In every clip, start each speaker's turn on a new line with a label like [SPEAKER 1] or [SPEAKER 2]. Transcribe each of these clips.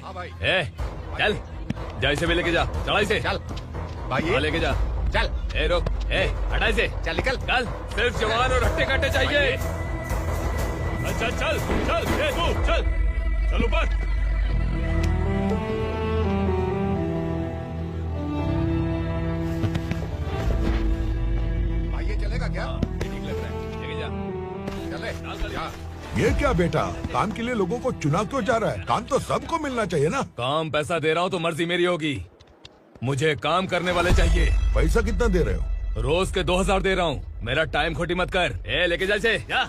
[SPEAKER 1] हाँ भाई।
[SPEAKER 2] चल जा, इसे भी लेके जा, चढ़ा इसे।
[SPEAKER 1] चल भाई,
[SPEAKER 2] हाँ, लेके जा।
[SPEAKER 1] चल।
[SPEAKER 2] रोक, हटा इसे।
[SPEAKER 1] चल निकल।
[SPEAKER 2] चल, सिर्फ जवान और हट्टे कट्टे चाहिए। चल चल चल चल, तू चल, चल ऊपर।
[SPEAKER 1] भाई ये चलेगा क्या?
[SPEAKER 2] ठीक लग रहा है, लेके जा।
[SPEAKER 1] चले जा।
[SPEAKER 3] ये क्या बेटा, काम के लिए लोगों को चुना क्यों जा रहा है? काम तो सबको मिलना चाहिए ना।
[SPEAKER 2] काम पैसा दे रहा हूँ तो मर्जी मेरी होगी, मुझे काम करने वाले चाहिए।
[SPEAKER 3] पैसा कितना दे रहे हो?
[SPEAKER 2] रोज के 2000 दे रहा हूँ, मेरा टाइम खोटी मत कर। लेके जा इसे, जा।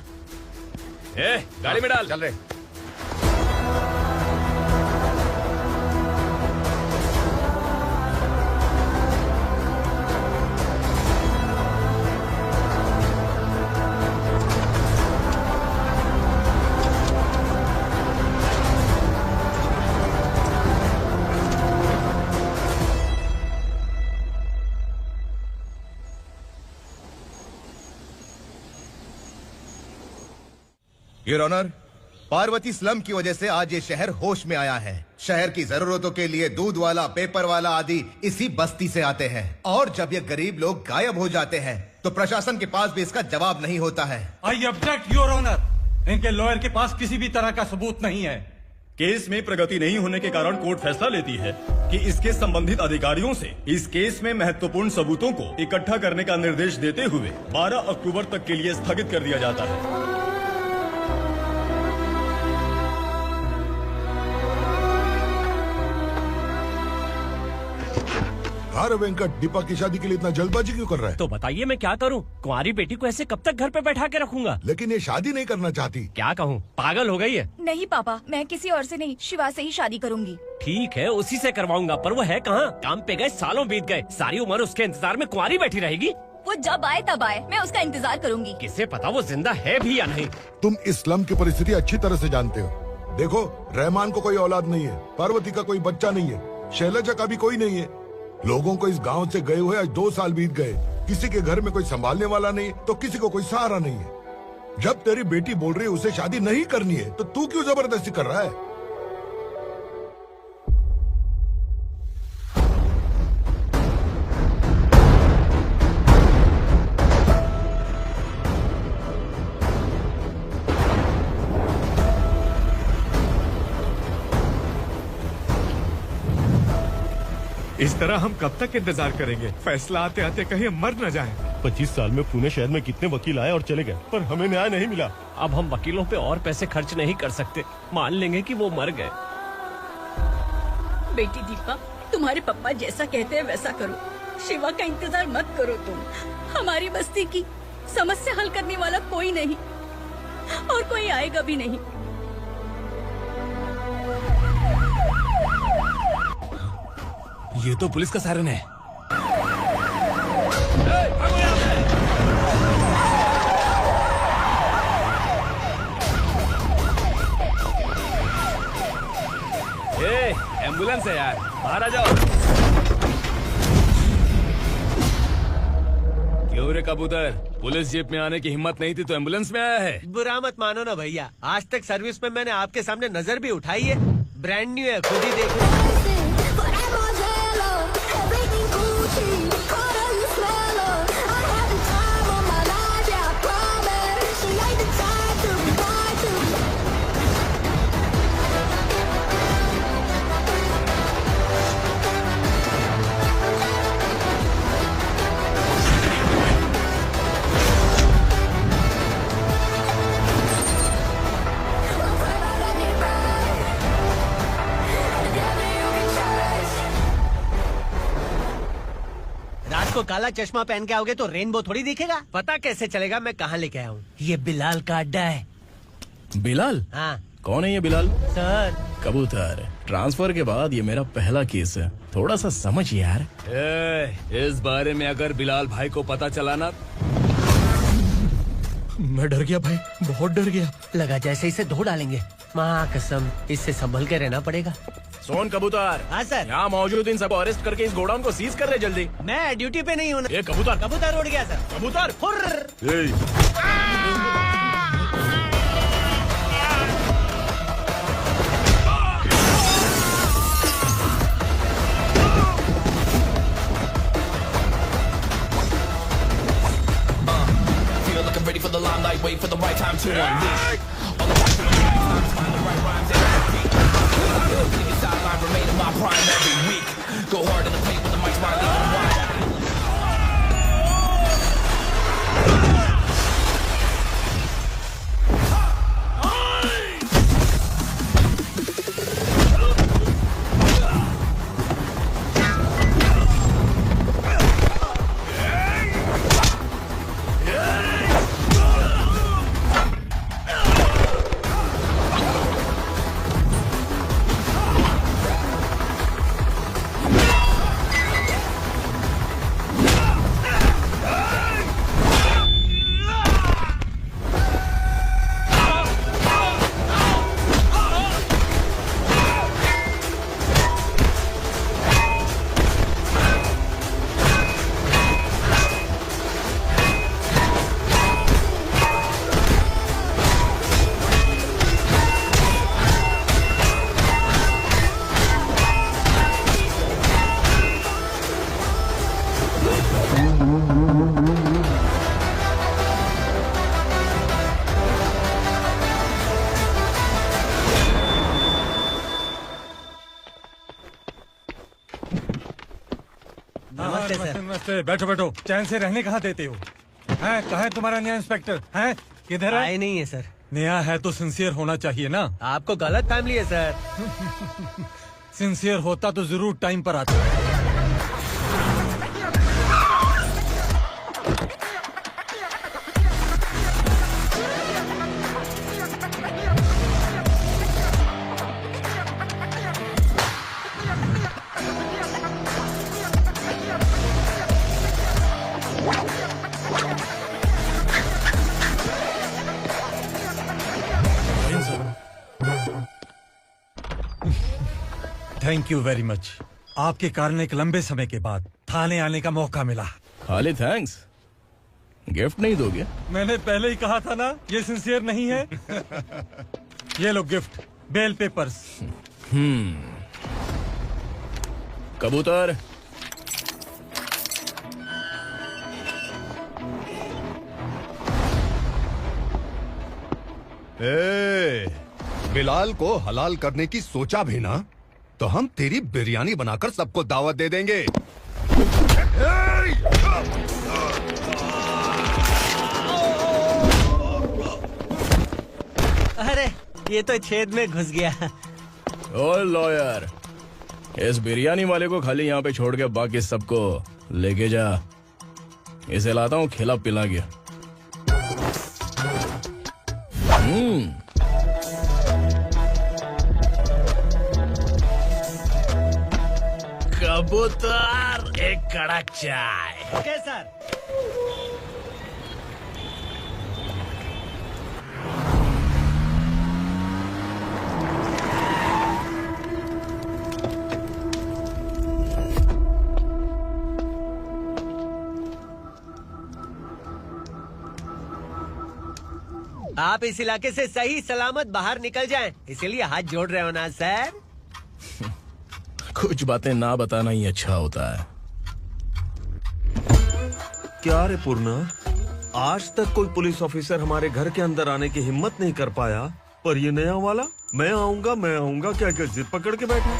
[SPEAKER 2] गाड़ी में डाल।
[SPEAKER 1] चल रहे।
[SPEAKER 4] योर ऑनर, पार्वती स्लम की वजह से आज ये शहर होश में आया है। शहर की जरूरतों के लिए दूध वाला, पेपर वाला आदि इसी बस्ती से आते हैं, और जब ये गरीब लोग गायब हो जाते हैं तो प्रशासन के पास भी इसका जवाब नहीं होता है।
[SPEAKER 5] आई ऑब्जेक्ट योर ऑनर, इनके लॉयर के पास किसी भी तरह का सबूत नहीं है।
[SPEAKER 6] केस में प्रगति नहीं होने के कारण कोर्ट फैसला लेती है कि इसके संबंधित अधिकारियों से इस केस में महत्वपूर्ण सबूतों को इकट्ठा करने का निर्देश देते हुए 12 अक्टूबर तक के लिए स्थगित कर दिया जाता है।
[SPEAKER 3] अरे वेंकट, दीपा की शादी के लिए इतना जल्दबाजी क्यों कर रहा है?
[SPEAKER 7] तो बताइए मैं क्या करूं? कुंवारी बेटी को ऐसे कब तक घर पे बैठा के रखूंगा?
[SPEAKER 3] लेकिन ये शादी नहीं करना चाहती।
[SPEAKER 7] क्या कहूं, पागल हो गई है।
[SPEAKER 8] नहीं पापा, मैं किसी और से नहीं, शिवा से ही शादी करूंगी।
[SPEAKER 7] ठीक है, उसी से करवाऊंगा, पर वो है कहाँ? काम पे गए, सालों बीत गए, सारी उम्र उसके इंतजार में कुंवारी बैठी रहेगी।
[SPEAKER 8] वो जब आए तब आए, मैं उसका इंतजार करूंगी।
[SPEAKER 7] किसे पता वो जिंदा है भी या नहीं।
[SPEAKER 3] तुम इस्लाम की परिस्थिति अच्छी तरह से जानते हो। देखो, रहमान को कोई औलाद नहीं है, पार्वती का कोई बच्चा नहीं है, शैलजा का भी कोई नहीं है। लोगों को इस गांव से गए हुए आज 2 साल बीत गए। किसी के घर में कोई संभालने वाला नहीं, तो किसी को कोई सहारा नहीं है। जब तेरी बेटी बोल रही है उसे शादी नहीं करनी है, तो तू क्यों जबरदस्ती कर रहा है?
[SPEAKER 9] इस तरह हम कब तक इंतजार करेंगे? फैसला आते आते कहीं हम मर न जाएं।
[SPEAKER 6] 25 साल में पुणे शहर में कितने वकील आए और चले गए, पर हमें न्याय नहीं मिला।
[SPEAKER 7] अब हम वकीलों पे और पैसे खर्च नहीं कर सकते, मान लेंगे कि वो मर गए।
[SPEAKER 10] बेटी दीपा, तुम्हारे पप्पा जैसा कहते हैं वैसा करो। शिवा का इंतजार मत करो तुम। हमारी बस्ती की समस्या हल करने वाला कोई नहीं, और कोई आएगा भी नहीं।
[SPEAKER 2] ये तो पुलिस का सायरन है। एम्बुलेंस है यार, बाहर आ जाओ। क्यों रे कबूतर, पुलिस जीप में आने की हिम्मत नहीं थी तो एम्बुलेंस में आया है?
[SPEAKER 11] बुरा मत मानो ना भैया, आज तक सर्विस में मैंने आपके सामने नजर भी उठाई है। ब्रांड न्यू है, खुद ही देखो। को काला चश्मा पहन के आओगे तो रेनबो थोड़ी दिखेगा। पता कैसे चलेगा मैं कहाँ लेके आया हूँ? ये बिलाल का अड्डा है।
[SPEAKER 2] बिलाल?
[SPEAKER 11] हाँ।
[SPEAKER 2] कौन है ये बिलाल?
[SPEAKER 11] सर,
[SPEAKER 2] कबूतर, ट्रांसफर के बाद ये मेरा पहला केस है, थोड़ा सा समझ यार। इस बारे में अगर बिलाल भाई को पता चला ना,
[SPEAKER 7] मैं डर गया भाई, बहुत डर गया।
[SPEAKER 11] लगा जैसे इसे धो डालेंगे। माँ कसम, इससे संभल के रहना पड़ेगा।
[SPEAKER 2] सोन कबूतर।
[SPEAKER 11] हाँ सर।
[SPEAKER 2] यहाँ मौजूद इन सबको अरेस्ट करके इस गोडाउन को सीज कर रहे जल्दी।
[SPEAKER 11] मैं ड्यूटी पे नहीं हूँ।
[SPEAKER 2] ये कबूतर।
[SPEAKER 11] कबूतर उड़ गया सर।
[SPEAKER 2] कबूतर।
[SPEAKER 5] नमस्ते, बैठो बैठो। चैन से रहने कहाँ देते हो? हैं, कहाँ है तुम्हारा नया इंस्पेक्टर? हैं, किधर है?
[SPEAKER 11] आए नहीं है सर।
[SPEAKER 5] नया है तो सिंसियर होना चाहिए ना।
[SPEAKER 11] आपको गलत फैमिली है सर।
[SPEAKER 5] सिंसियर होता तो जरूर टाइम पर आता। Thank you very much. आपके कारण एक लंबे समय के बाद थाने आने का मौका मिला।
[SPEAKER 2] खाली थैंक्स, गिफ्ट नहीं दोगे?
[SPEAKER 5] मैंने पहले ही कहा था ना, ये सिंसियर नहीं है। ये लो गिफ्ट, बेल पेपर्स।
[SPEAKER 2] कबूतर।
[SPEAKER 4] बिलाल को हलाल करने की सोचा भी ना, तो हम तेरी बिरयानी बनाकर सबको दावत दे देंगे।
[SPEAKER 11] अरे ये तो छेद में घुस गया।
[SPEAKER 2] ओ लॉयर, इस बिरयानी वाले को खाली यहाँ पे छोड़ के बाकी सबको लेके जा। इसे लाता हूँ खिला पिला के।
[SPEAKER 7] कबूतर, एक कड़क चाय।
[SPEAKER 11] Okay sir. आप इस इलाके से सही सलामत बाहर निकल जाएं, इसीलिए हाथ जोड़ रहे हो ना सर।
[SPEAKER 2] कुछ बातें ना बताना ही अच्छा होता है।
[SPEAKER 1] क्या रे पूर्णा, आज तक कोई पुलिस ऑफिसर हमारे घर के अंदर आने की हिम्मत नहीं कर पाया, पर ये नया वाला मैं आऊंगा क्या क्या जिद पकड़ के बैठा।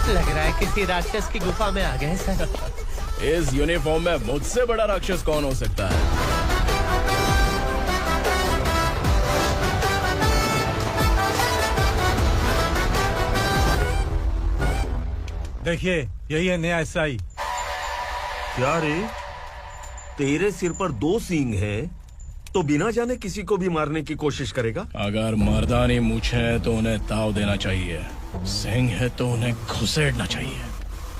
[SPEAKER 11] लग रहा है किसी राक्षस की गुफा में आ गए सर।
[SPEAKER 2] इस यूनिफॉर्म में मुझसे बड़ा राक्षस कौन हो सकता है?
[SPEAKER 5] देखिए, यही है नया एसआई।
[SPEAKER 1] क्या रे, तेरे सिर पर 2 सींग है तो बिना जाने किसी को भी मारने की कोशिश करेगा?
[SPEAKER 2] अगर मर्दानी मूछें है तो उन्हें ताव देना चाहिए, सिंह है तो उन्हें घुसेड़ना चाहिए,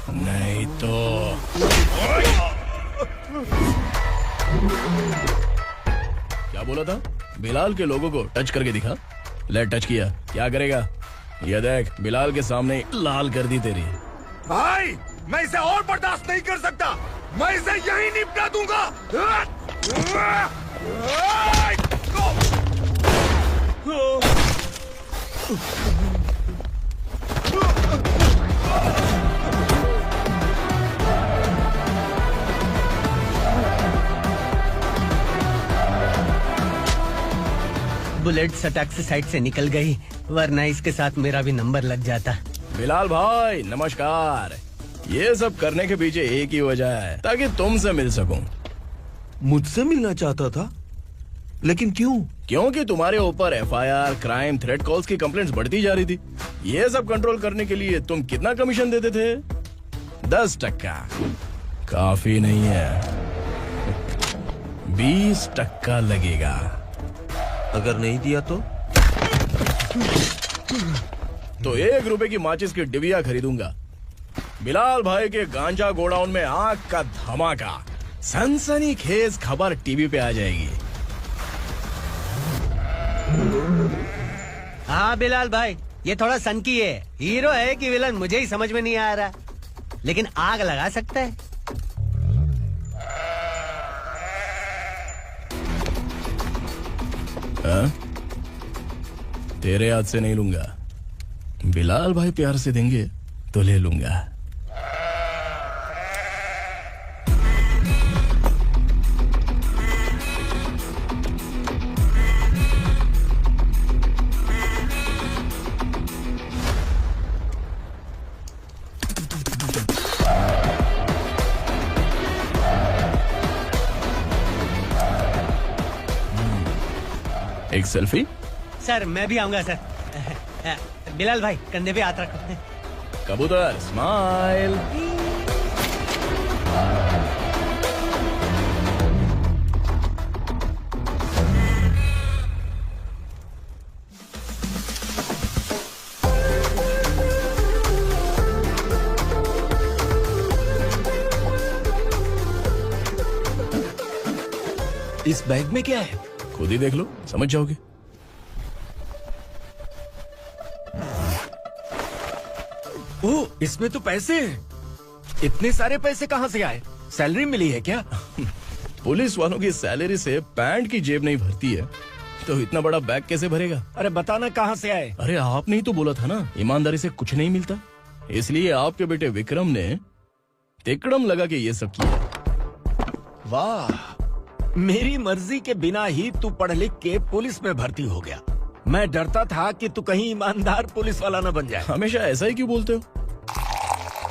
[SPEAKER 2] नहीं तो। क्या बोला था? बिलाल के लोगों को टच करके दिखा। ले टच किया, क्या करेगा? ये देख, बिलाल के सामने लाल कर दी तेरी।
[SPEAKER 3] भाई, मैं इसे और बर्दाश्त नहीं कर सकता। मैं इसे यहीं निपटा दूंगा।
[SPEAKER 11] बुलेट सटक से साइड से निकल गई, वरना इसके साथ मेरा भी नंबर लग जाता।
[SPEAKER 2] बिलाल भाई नमस्कार। ये सब करने के पीछे एक ही वजह है, ताकि तुमसे मिल सकूं।
[SPEAKER 1] मुझसे मिलना चाहता था, लेकिन क्यों?
[SPEAKER 2] क्योंकि तुम्हारे ऊपर एफआईआर, क्राइम, थ्रेट कॉल्स की कंप्लेंट्स बढ़ती जा रही थी। ये सब कंट्रोल करने के लिए तुम कितना कमीशन देते थे? 10%। काफी नहीं है, 20% लगेगा।
[SPEAKER 1] अगर नहीं दिया तो
[SPEAKER 2] 1 रुपए की माचिस की डिबिया खरीदूंगा। बिलाल भाई के गांजा गोडाउन में आग का धमाका, सनसनीखेज खबर टीवी पे आ जाएगी।
[SPEAKER 11] हाँ बिलाल भाई, ये थोड़ा सनकी है। हीरो है कि विलन मुझे ही समझ में नहीं आ रहा, लेकिन आग लगा सकता है।
[SPEAKER 2] तेरे हाथ से नहीं लूंगा, बिलाल भाई प्यार से देंगे तो ले लूंगा। एक सेल्फी?
[SPEAKER 11] सर मैं भी आऊंगा सर। बिलाल भाई कंधे पे हाथ रखो।
[SPEAKER 2] कबूतर स्माइल।
[SPEAKER 7] इस बैग में क्या है?
[SPEAKER 2] खुद ही देख लो, समझ जाओगे।
[SPEAKER 7] ओह, इसमें तो पैसे हैं। इतने सारे पैसे कहाँ से आए? सैलरी मिली है क्या?
[SPEAKER 2] पुलिस वालों की सैलरी से पैंट की जेब नहीं भरती है, तो इतना बड़ा बैग कैसे भरेगा?
[SPEAKER 7] अरे बताना कहाँ से आए?
[SPEAKER 2] अरे आपने ही तो बोला था ना, ईमानदारी से कुछ नहीं मिलता। इसलिए आपके बेटे विक्रम ने तिकड़म लगा के ये सब किया।
[SPEAKER 7] वाह, मेरी मर्जी के बिना ही तू पढ़ लिख के पुलिस में भर्ती हो गया। मैं डरता था कि तू कहीं ईमानदार पुलिस वाला न बन जाए।
[SPEAKER 2] हमेशा ऐसा ही क्यों बोलते हो?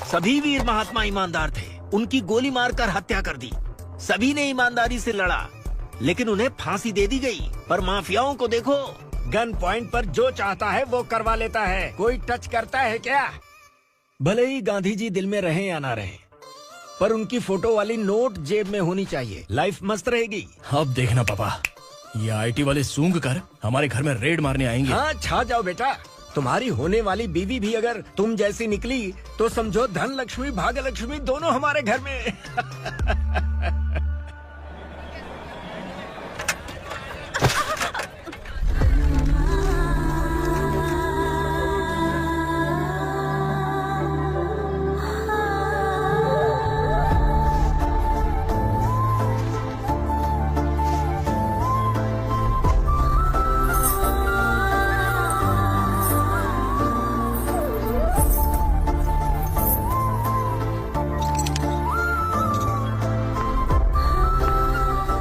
[SPEAKER 7] सभी वीर महात्मा ईमानदार थे, उनकी गोली मारकर हत्या कर दी। सभी ने ईमानदारी से लड़ा, लेकिन उन्हें फांसी दे दी गई। पर माफियाओं को देखो, गन पॉइंट पर जो चाहता है वो करवा लेता है। कोई टच करता है क्या? भले ही गांधी जी दिल में रहे या ना रहे, पर उनकी फोटो वाली नोट जेब में होनी चाहिए। लाइफ मस्त रहेगी।
[SPEAKER 2] अब देखना पापा, ये आईटी वाले सूंघ कर हमारे घर में रेड मारने आएंगे।
[SPEAKER 7] हाँ, छा जाओ बेटा। तुम्हारी होने वाली बीवी भी अगर तुम जैसी निकली तो समझो धन लक्ष्मी भाग्य लक्ष्मी दोनों हमारे घर में।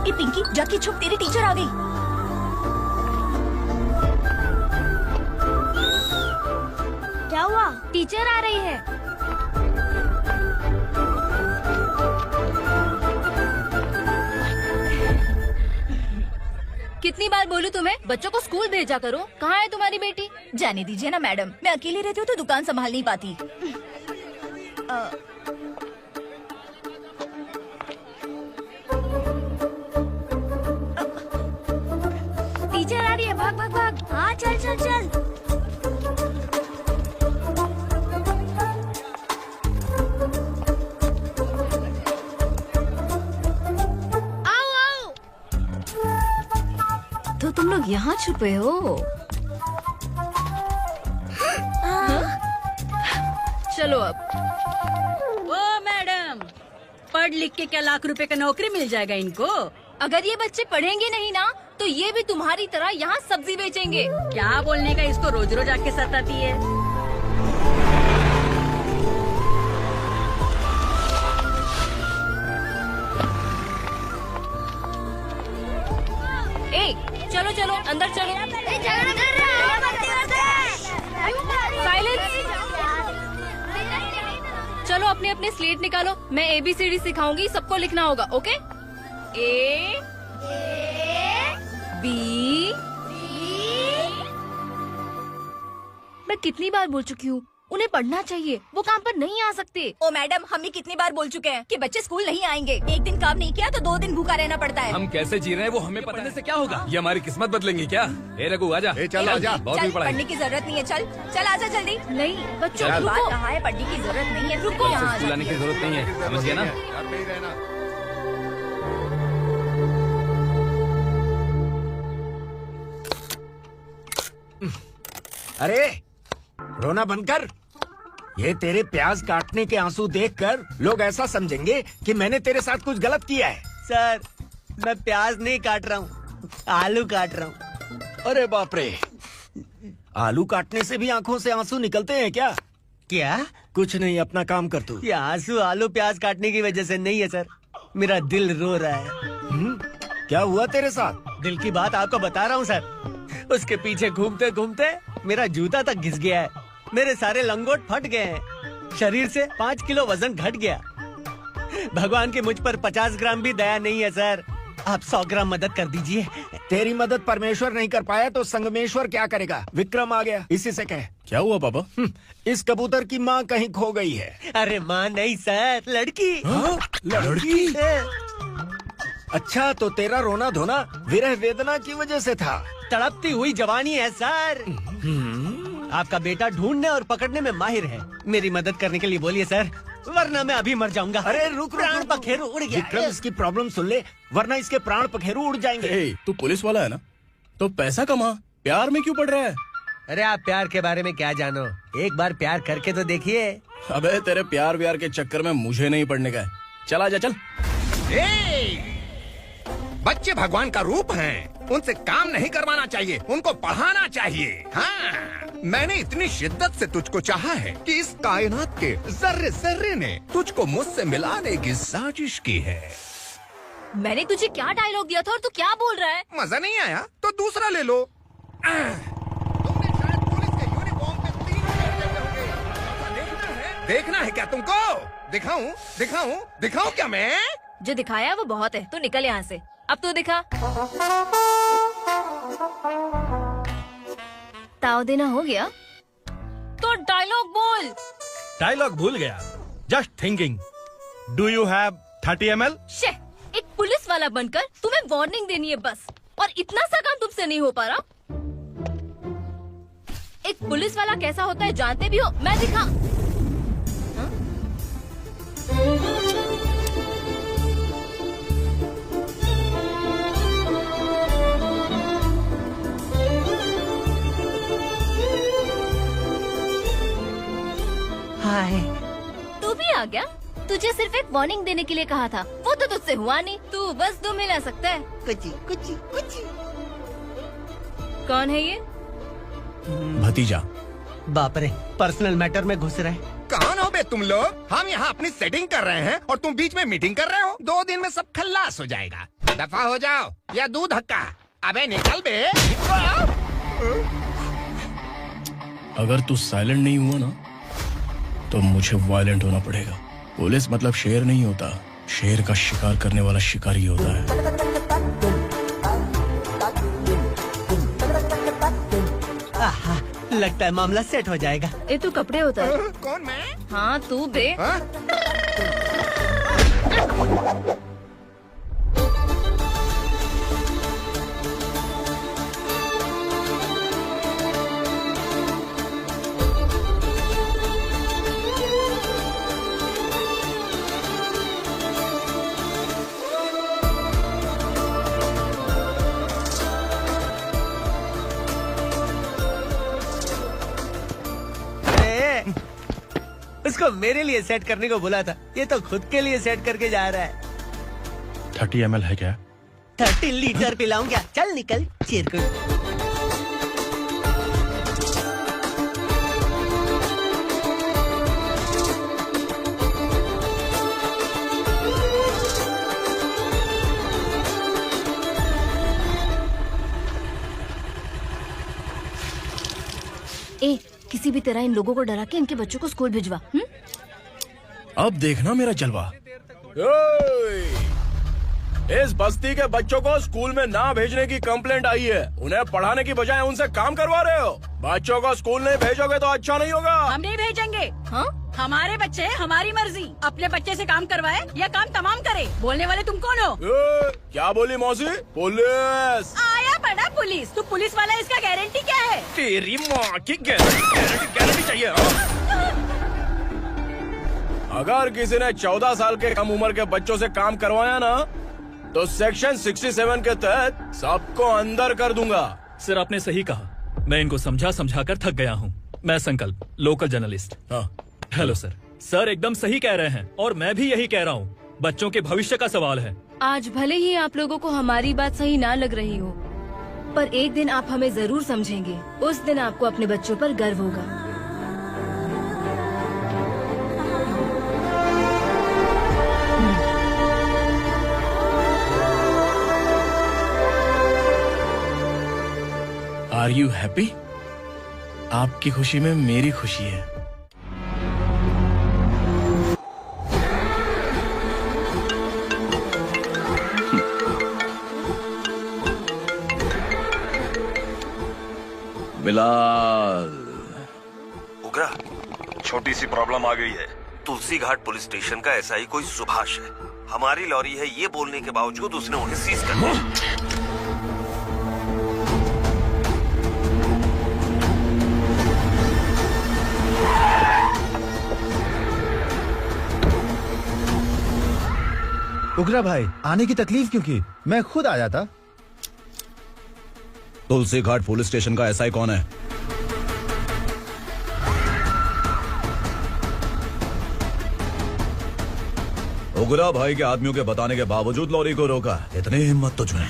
[SPEAKER 8] पिंकी, जाके छुप, तेरी टीचर आ गई।
[SPEAKER 12] क्या हुआ? टीचर आ रही है।
[SPEAKER 8] कितनी बार बोलूं तुम्हें, बच्चों को स्कूल भेजा करो। कहाँ है तुम्हारी बेटी? जाने दीजिए ना मैडम, मैं अकेली रहती हूँ तो दुकान संभाल नहीं पाती।
[SPEAKER 12] टीचर आ रही है, भाग भाग भाग। हाँ चल चल चल। आओ आओ।
[SPEAKER 8] तो तुम लोग यहाँ छुपे हो? चलो अब।
[SPEAKER 10] ओ मैडम, पढ़ लिख के क्या लाख रुपए का नौकरी मिल जाएगा इनको?
[SPEAKER 8] अगर ये बच्चे पढ़ेंगे नहीं ना तो ये भी तुम्हारी तरह यहाँ सब्जी बेचेंगे।
[SPEAKER 10] क्या बोलने का, इसको रोज रोज आके सताती है।
[SPEAKER 8] ए, चलो चलो चलो अंदर चलो। साइलेंस। चलो अपने अपने स्लेट निकालो, मैं ABCD सिखाऊंगी, सबको लिखना होगा। ओके? A B। मैं कितनी बार बोल चुकी हूँ, उन्हें पढ़ना चाहिए, वो काम पर नहीं आ सकते।
[SPEAKER 13] ओ मैडम, हम भी कितनी बार बोल चुके हैं कि बच्चे स्कूल नहीं आएंगे। एक दिन काम नहीं किया तो 2 दिन भूखा रहना पड़ता है।
[SPEAKER 14] हम कैसे जी रहे हैं वो हमें पता है। से क्या होगा? ये हमारी किस्मत बदलेंगी क्या? ए रघु आजा।
[SPEAKER 3] चल आजा।
[SPEAKER 14] बहुत भी पढ़ाई।
[SPEAKER 13] पढ़ने की जरूरत नहीं है, चल आजा जल्दी।
[SPEAKER 8] नहीं बच्चों
[SPEAKER 14] चल।
[SPEAKER 8] रुको।
[SPEAKER 13] कहा है पढ़ने की जरूरत नहीं है,
[SPEAKER 8] रुको यहाँ।
[SPEAKER 14] स्कूल आने की जरूरत नहीं है, समझ गया ना?
[SPEAKER 7] अरे रोना बंद कर। ये तेरे प्याज काटने के आंसू देखकर लोग ऐसा समझेंगे कि मैंने तेरे साथ कुछ गलत किया है।
[SPEAKER 11] सर, मैं प्याज नहीं काट रहा हूँ, आलू काट रहा हूँ।
[SPEAKER 7] अरे बाप रे, आलू काटने से भी आंखों से आंसू निकलते हैं क्या?
[SPEAKER 11] क्या?
[SPEAKER 7] कुछ नहीं, अपना काम कर तू।
[SPEAKER 11] ये आंसू आलू प्याज काटने की वजह से नहीं है सर, मेरा दिल रो रहा है।
[SPEAKER 7] क्या हुआ तेरे साथ?
[SPEAKER 11] दिल की बात आपको बता रहा हूँ सर। उसके पीछे घूमते घूमते मेरा जूता तक घिस गया है, मेरे सारे लंगोट फट गए हैं, शरीर से 5 किलो वजन घट गया। भगवान की मुझ पर 50 ग्राम भी दया नहीं है सर, आप 100 ग्राम मदद कर दीजिए।
[SPEAKER 7] तेरी मदद परमेश्वर नहीं कर पाया तो संगमेश्वर क्या करेगा? विक्रम आ गया, इसी से कह।
[SPEAKER 2] क्या हुआ पापा?
[SPEAKER 7] इस कबूतर की माँ कहीं खो गई है।
[SPEAKER 11] अरे माँ नहीं सर, लड़की।
[SPEAKER 7] लड़की? अच्छा, तो तेरा रोना धोना विरह वेदना की वजह से था।
[SPEAKER 11] तड़पती हुई जवानी है सर। आपका बेटा ढूंढने और पकड़ने में माहिर है, मेरी मदद करने के लिए बोलिए सर, वरना मैं अभी मर जाऊंगा।
[SPEAKER 7] अरे रुक,
[SPEAKER 11] प्राण पखेरु उड़ गया।
[SPEAKER 7] विक्रम, इसकी प्रॉब्लम सुन ले, वरना इसके प्राण पखेरु उड़ जाएंगे।
[SPEAKER 2] तू पुलिस वाला है ना, तो पैसा कमा, प्यार में क्यों पड़ रहा है?
[SPEAKER 11] अरे आप प्यार के बारे में क्या जानो, एक बार प्यार करके तो देखिए।
[SPEAKER 2] अबे तेरे प्यार व्यार के चक्कर में मुझे नहीं पड़ने का है, चल आजा चल।
[SPEAKER 15] बच्चे भगवान का रूप हैं, उनसे काम नहीं करवाना चाहिए, उनको पढ़ाना चाहिए। हाँ, मैंने इतनी शिद्दत से तुझको चाहा है कि इस कायनात के जर्रे जर्रे ने तुझको मुझसे मिलाने की साजिश की है।
[SPEAKER 8] मैंने तुझे क्या डायलॉग दिया था और तू क्या बोल रहा है?
[SPEAKER 15] मजा नहीं आया तो दूसरा ले लो। तुमने शायद पुलिस के यूनिफॉर्म में 3 घंटे होंगे। देखना है क्या तुमको? दिखाऊं दिखाऊं दिखाऊं क्या मैं?
[SPEAKER 8] जो दिखाया वो बहुत है, तू निकल यहाँ से। अब तू दिखा। ताव देना हो गया तो डायलॉग बोल।
[SPEAKER 5] डायलॉग भूल गया। Just thinking, do you have 30 ml?
[SPEAKER 8] शे, एक पुलिस वाला बनकर तुम्हें वार्निंग देनी है बस, और इतना सा काम तुमसे नहीं हो पा रहा। एक पुलिस वाला कैसा होता है जानते भी हो? मैं दिखा।
[SPEAKER 11] हाय,
[SPEAKER 8] तू भी आ गया? तुझे सिर्फ एक वार्निंग देने के लिए कहा था, वो तो तुझसे हुआ नहीं। तू बस 2 मिला सकता है। कुछ कौन है ये?
[SPEAKER 2] भतीजा।
[SPEAKER 11] बाप रे, पर्सनल मैटर में घुस रहे।
[SPEAKER 15] कौन हो बे तुम लोग? हम यहाँ अपनी सेटिंग कर रहे हैं और तुम बीच में मीटिंग कर रहे हो। 2 दिन में सब खल्लास हो जाएगा। दफा हो जाओ या दूध हक्का। अबे निकल बे।
[SPEAKER 2] अगर तू साइलेंट नहीं हुआ ना तो मुझे वायलेंट होना पड़ेगा। पुलिस मतलब शेर नहीं होता, शेर का शिकार करने वाला शिकारी होता है।
[SPEAKER 11] आहा, लगता है मामला सेट हो जाएगा।
[SPEAKER 8] ये तू कपड़े उतार।
[SPEAKER 15] कौन मैं?
[SPEAKER 8] हाँ तू बे।
[SPEAKER 11] उसको मेरे लिए सेट करने को बोला था, ये तो खुद के लिए सेट करके जा रहा है।
[SPEAKER 2] 30 ml है क्या?
[SPEAKER 11] 30 लीटर पिलाऊं क्या? चल निकल चिरकुट।
[SPEAKER 8] किसी भी तरह इन लोगों को डरा के इनके बच्चों को स्कूल भिजवा।
[SPEAKER 2] अब देखना मेरा जलवा। इस बस्ती के बच्चों को स्कूल में ना भेजने की कंप्लेंट आई है। उन्हें पढ़ाने की बजाय उनसे काम करवा रहे हो। बच्चों को स्कूल नहीं भेजोगे तो अच्छा नहीं होगा।
[SPEAKER 10] हम नहीं भेजेंगे। हाँ? हमारे बच्चे हमारी मर्जी। अपने बच्चे से काम करवाए या काम तमाम करे। बोलने वाले तुम कौन हो?
[SPEAKER 2] क्या बोली मौसी? पुलिस
[SPEAKER 10] आया पड़ा पुलिस। तू पुलिस वाला, इसका गारंटी क्या है?
[SPEAKER 2] तेरी माँ की गारंटी चाहिए। अगर किसी ने 14 साल के कम उम्र के बच्चों से काम करवाया ना, तो सेक्शन 67 के तहत सबको अंदर कर दूंगा।
[SPEAKER 16] सर आपने सही कहा। मैं इनको समझा कर थक गया हूँ। मैं संकल्प, local journalist. Hello sir. Sir एकदम सही कह रहे हैं और मैं भी यही कह रहा हूँ। बच्चों के भविष्य का सवाल है।
[SPEAKER 8] आज भले ही आप लोगों को हमारी बात सही ना लग रही हो, पर एक दिन आप हमें जरूर समझेंगे। उस दिन आपको अपने बच्चों पर गर्व होगा।
[SPEAKER 2] Are you happy? आपकी खुशी में मेरी खुशी है।
[SPEAKER 1] बिलाल। उगरा, छोटी सी प्रॉब्लम आ गई है। तुलसी घाट पुलिस स्टेशन का ऐसा ही कोई सुभाष है। हमारी लॉरी है ये बोलने के बावजूद उसने उन्हें सीज कर दिया।
[SPEAKER 17] उगरा भाई, आने की तकलीफ क्यों की? मैं खुद आया था।
[SPEAKER 18] तुलसी घाट पुलिस स्टेशन का एसआई कौन है? उगरा भाई के आदमियों के बताने के बावजूद लॉरी को रोका। इतनी हिम्मत तुझमें?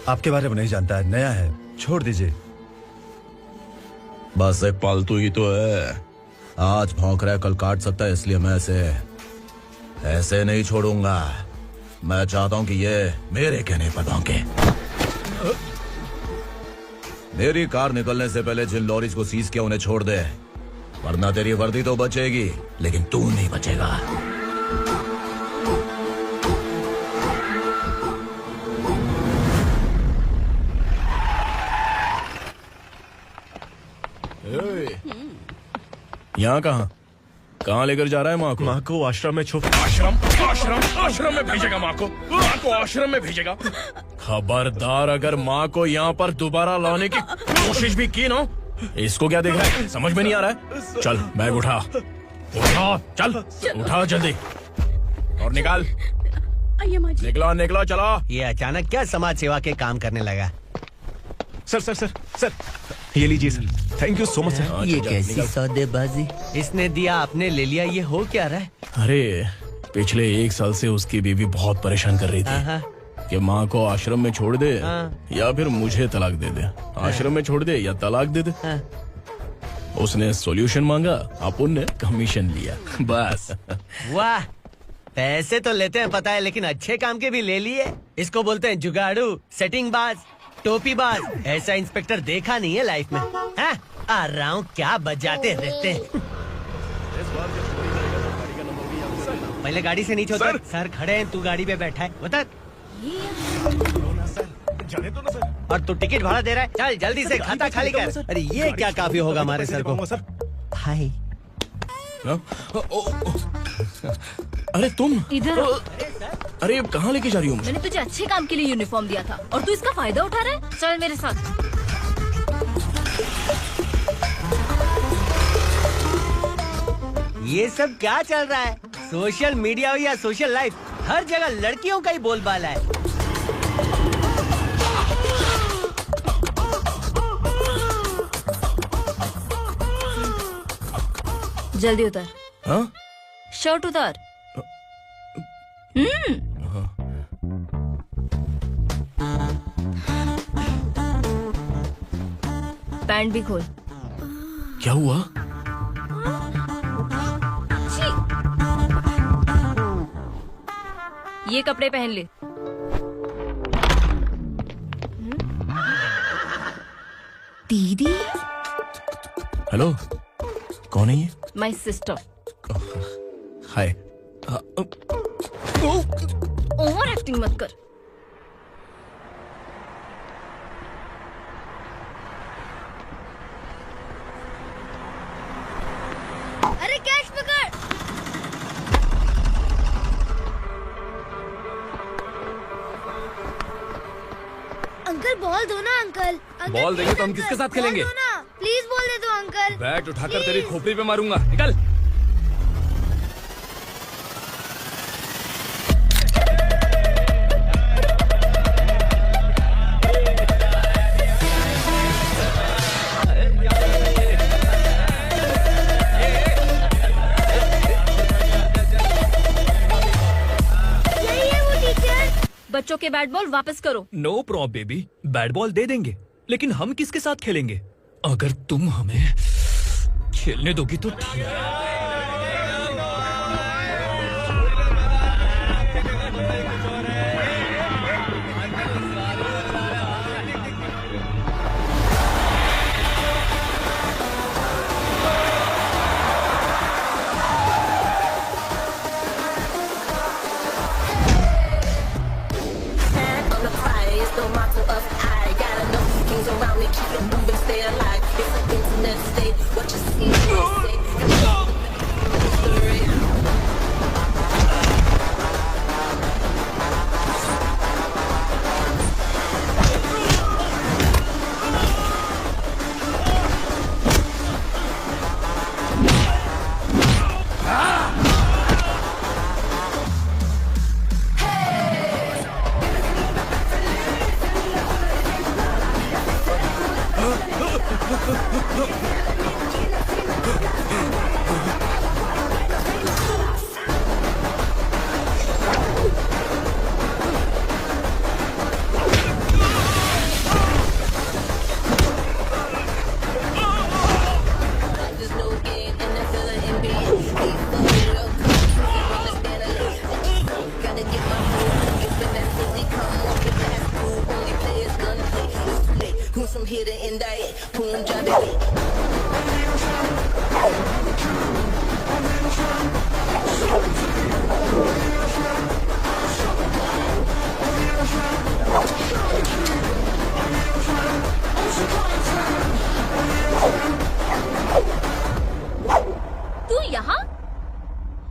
[SPEAKER 17] आपके बारे में नहीं जानता है, नया है, छोड़ दीजिए।
[SPEAKER 18] बस एक पालतू ही तो है। आज भौंक रहा है, कल काट सकता है, इसलिए मैं ऐसे नहीं छोड़ूंगा। मैं चाहता हूं कि ये मेरे कहने पर भौंके। मेरी कार निकलने से पहले जिन लॉरीज को सीज किया उन्हें छोड़ दे, वरना तेरी वर्दी तो बचेगी लेकिन तू नहीं बचेगा।
[SPEAKER 2] यहाँ कहाँ लेकर जा रहा है माँ को?
[SPEAKER 9] माँ को आश्रम में छोड़।
[SPEAKER 2] आश्रम में भेजेगा माँ को? माँ को आश्रम में भेजेगा? खबरदार, अगर माँ को यहाँ पर दोबारा लाने की कोशिश भी की ना, इसको क्या देख रहा है? समझ में नहीं आ रहा है? चल बैग उठा, चल उठा जल्दी और निकाल। निकला चला।
[SPEAKER 11] ये अचानक क्या समाज सेवा के काम करने लगा?
[SPEAKER 9] सर ये लीजिए sir. Thank you so much sir.
[SPEAKER 11] ये कैसी सौदेबाजी? इसने दिया, आपने ले लिया, ये हो क्या रहा है?
[SPEAKER 2] अरे पिछले 1 साल से उसकी बीवी बहुत परेशान कर रही थी कि माँ को आश्रम में छोड़ दे या फिर मुझे तलाक दे दे। आश्रम में छोड़ दे या तलाक दे दे। उसने सॉल्यूशन मांगा, अपुन ने कमीशन लिया, बस।
[SPEAKER 11] वाह, पैसे तो लेते हैं पता है, लेकिन अच्छे काम के भी ले लिए। इसको बोलते हैं जुगाड़ू, सेटिंग बाज, टोपी बाज। ऐसा इंस्पेक्टर देखा नहीं है लाइफ में। हाँ? आ रहा हूँ, क्या बजाते रहते हैं। पहले गाड़ी से नीचे उतर। सर खड़े हैं, तू गाड़ी पे बैठा है, उतर। और तू टिकट भाड़ा दे रहा है? चल जल्दी से खाता खाली कर। अरे ये क्या काफी होगा हमारे सर को। हाय।
[SPEAKER 2] अरे तुम
[SPEAKER 8] इधर।
[SPEAKER 2] अरे कहाँ लेके जा रही हो?
[SPEAKER 8] मैंने तुझे अच्छे काम के लिए यूनिफॉर्म दिया था और तू इसका फायदा उठा रहा है। चल मेरे साथ।
[SPEAKER 11] ये सब क्या चल रहा है? सोशल मीडिया हो या सोशल लाइफ, हर जगह लड़कियों का ही बोलबाला है।
[SPEAKER 8] जल्दी उतार।
[SPEAKER 2] हाँ?
[SPEAKER 8] शर्ट उतार। पैंट भी खोल।
[SPEAKER 2] क्या हुआ?
[SPEAKER 8] ये कपड़े पहन ले। दीदी।
[SPEAKER 2] हेलो, कौन है ये?
[SPEAKER 8] My sister.
[SPEAKER 2] Hi.
[SPEAKER 8] Over acting मत कर।
[SPEAKER 12] अरे कैश पकड़। अंकल बॉल दो ना अंकल।
[SPEAKER 14] बॉल देंगे तो हम किसके साथ खेलेंगे?
[SPEAKER 12] प्लीज बॉल दे दो अंकल।
[SPEAKER 14] बैट उठाकर तेरी खोपड़ी पे मारूंगा, निकल।
[SPEAKER 8] बच्चों के बैट बॉल वापस करो।
[SPEAKER 16] No problem baby, bat ball दे देंगे, लेकिन हम किसके साथ खेलेंगे? अगर तुम हमें खेलने दोगी तो ठीक है।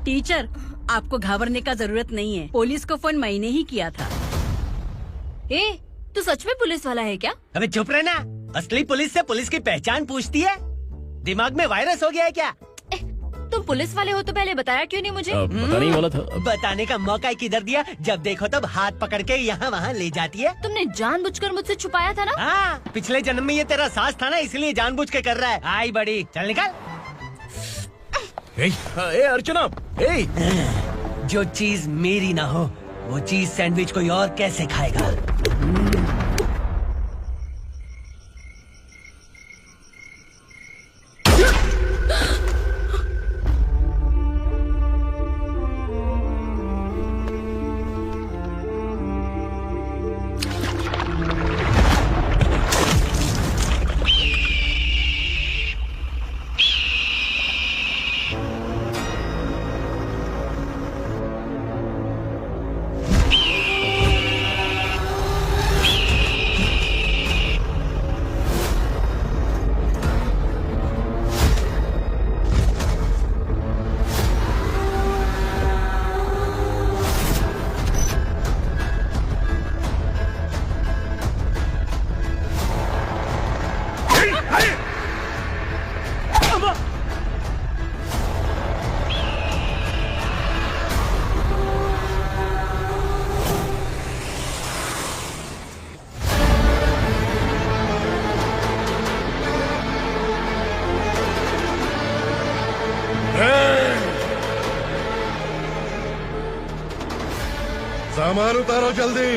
[SPEAKER 10] टीचर, आपको घबराने का जरूरत नहीं है। पुलिस को फोन मैंने ही किया था।
[SPEAKER 8] ए, तू सच में पुलिस वाला है क्या?
[SPEAKER 11] अबे चुप रहना। असली पुलिस से पुलिस की पहचान पूछती है? दिमाग में वायरस हो गया है क्या?
[SPEAKER 8] तुम पुलिस वाले हो तो पहले बताया क्यों नहीं मुझे?
[SPEAKER 2] बताने ही वाला था।
[SPEAKER 11] बताने का मौका किधर दिया? जब देखो तब हाथ पकड़ के यहाँ वहाँ ले जाती है।
[SPEAKER 8] तुमने जानबूझकर मुझसे छुपाया था ना?
[SPEAKER 11] हाँ, पिछले जन्म में ये तेरा सास था ना, इसलिए जानबूझ के कर रहा है। आई बड़ी, चल निकल।
[SPEAKER 2] ए अर्चना,
[SPEAKER 11] जो चीज मेरी ना हो वो चीज सैंडविच कोई और कैसे खाएगा?
[SPEAKER 3] सामान उतारो जल्दी।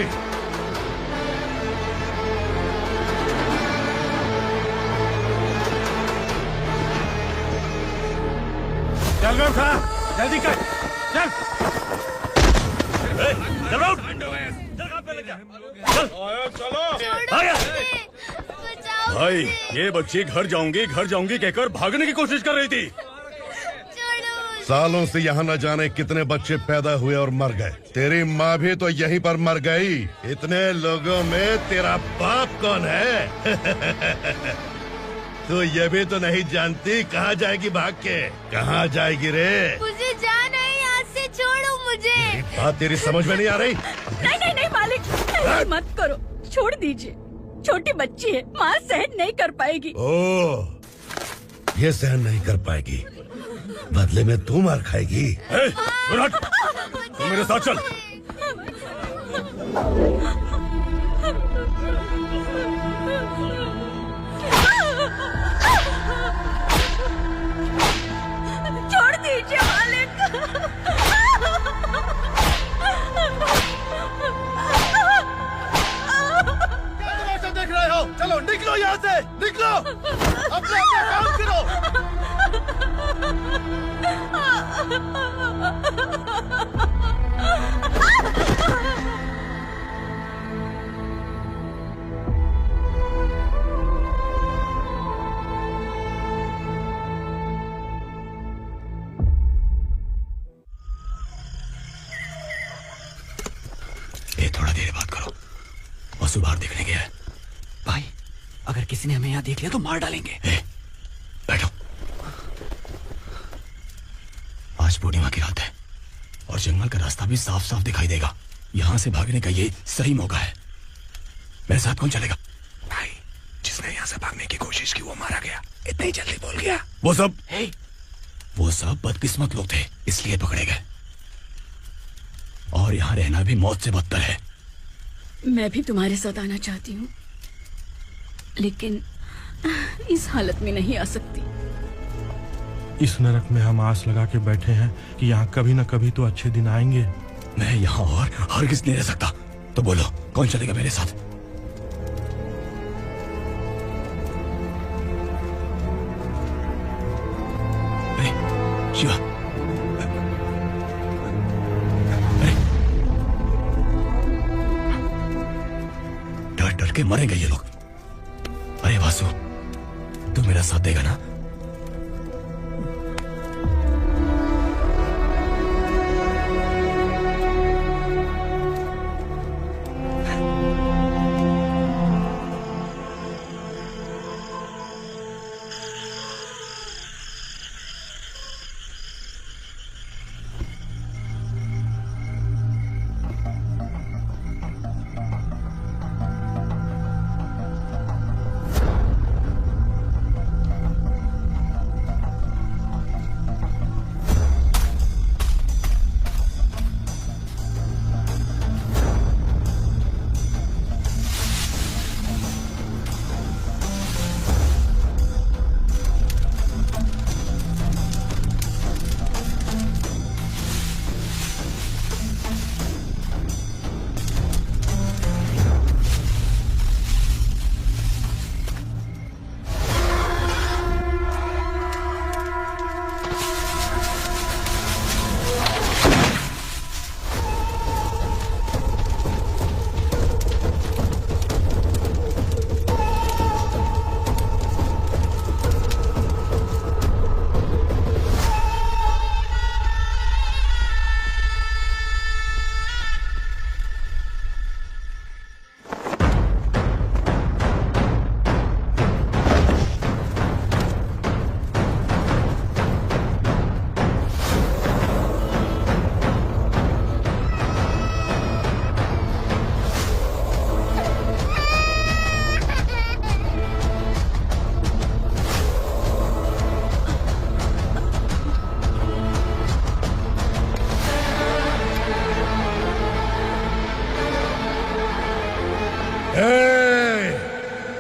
[SPEAKER 5] चल बे उठा, जल्दी कर, चल।
[SPEAKER 6] भाई ये बच्ची घर जाऊंगी कहकर भागने की कोशिश कर रही थी।
[SPEAKER 3] सालों से यहाँ न जाने कितने बच्चे पैदा हुए और मर गए। तेरी माँ भी तो यहीं पर मर गई। इतने लोगों में तेरा बाप कौन है? तू ये भी तो नहीं जानती कहाँ जाएगी भाग के? कहाँ जाएगी रे?
[SPEAKER 12] मुझे जाना है, यहाँ से छोड़ो मुझे।
[SPEAKER 3] बात तेरी समझ में नहीं आ रही?
[SPEAKER 10] नहीं मालिक, ऐसे मत करो, छोड़ दीजिए। छोटी बच्ची है, माँ सहन नहीं कर पाएगी।
[SPEAKER 3] ओह, ये सहन नहीं कर पाएगी, बदले में तू मार खाएगी।
[SPEAKER 6] तू मेरे साथ चल।
[SPEAKER 10] छोड़ दीजिए मालिक।
[SPEAKER 4] क्या देख रहे हो? चलो निकलो यहाँ से, निकलो। अपना काम करो।
[SPEAKER 1] ये थोड़ा देर बात करो, वसु बाहर देखने गया है।
[SPEAKER 11] भाई, अगर किसी ने हमें यहाँ देख लिया तो मार डालेंगे।
[SPEAKER 1] बैठो। आज पूर्णिमा की रात है और जंगल का रास्ता भी साफ साफ दिखाई देगा। यहाँ से भागने का ये सही मौका है। मेरे साथ कौन चलेगा? भाई, जिसने यहाँ से भागने की कोशिश की वो मारा गया। इतनी जल्दी बोल गया। वो सब बदकिस्मत लोग थे, इसलिए पकड़े गए। और यहाँ रहना भी मौत से बदतर है।
[SPEAKER 10] मैं भी तुम्हारे साथ आना चाहती हूँ, लेकिन इस हालत में नहीं आ सकती।
[SPEAKER 5] इस नरक में हम आस लगा के बैठे हैं कि यहाँ कभी न कभी तो अच्छे दिन आएंगे।
[SPEAKER 1] मैं यहाँ और हरगिज़ नहीं रह सकता। तो बोलो, कौन चलेगा मेरे साथ? शिवा, डर डर के मरेंगे ये लोग। अरे वासु, तू मेरा साथ देगा ना?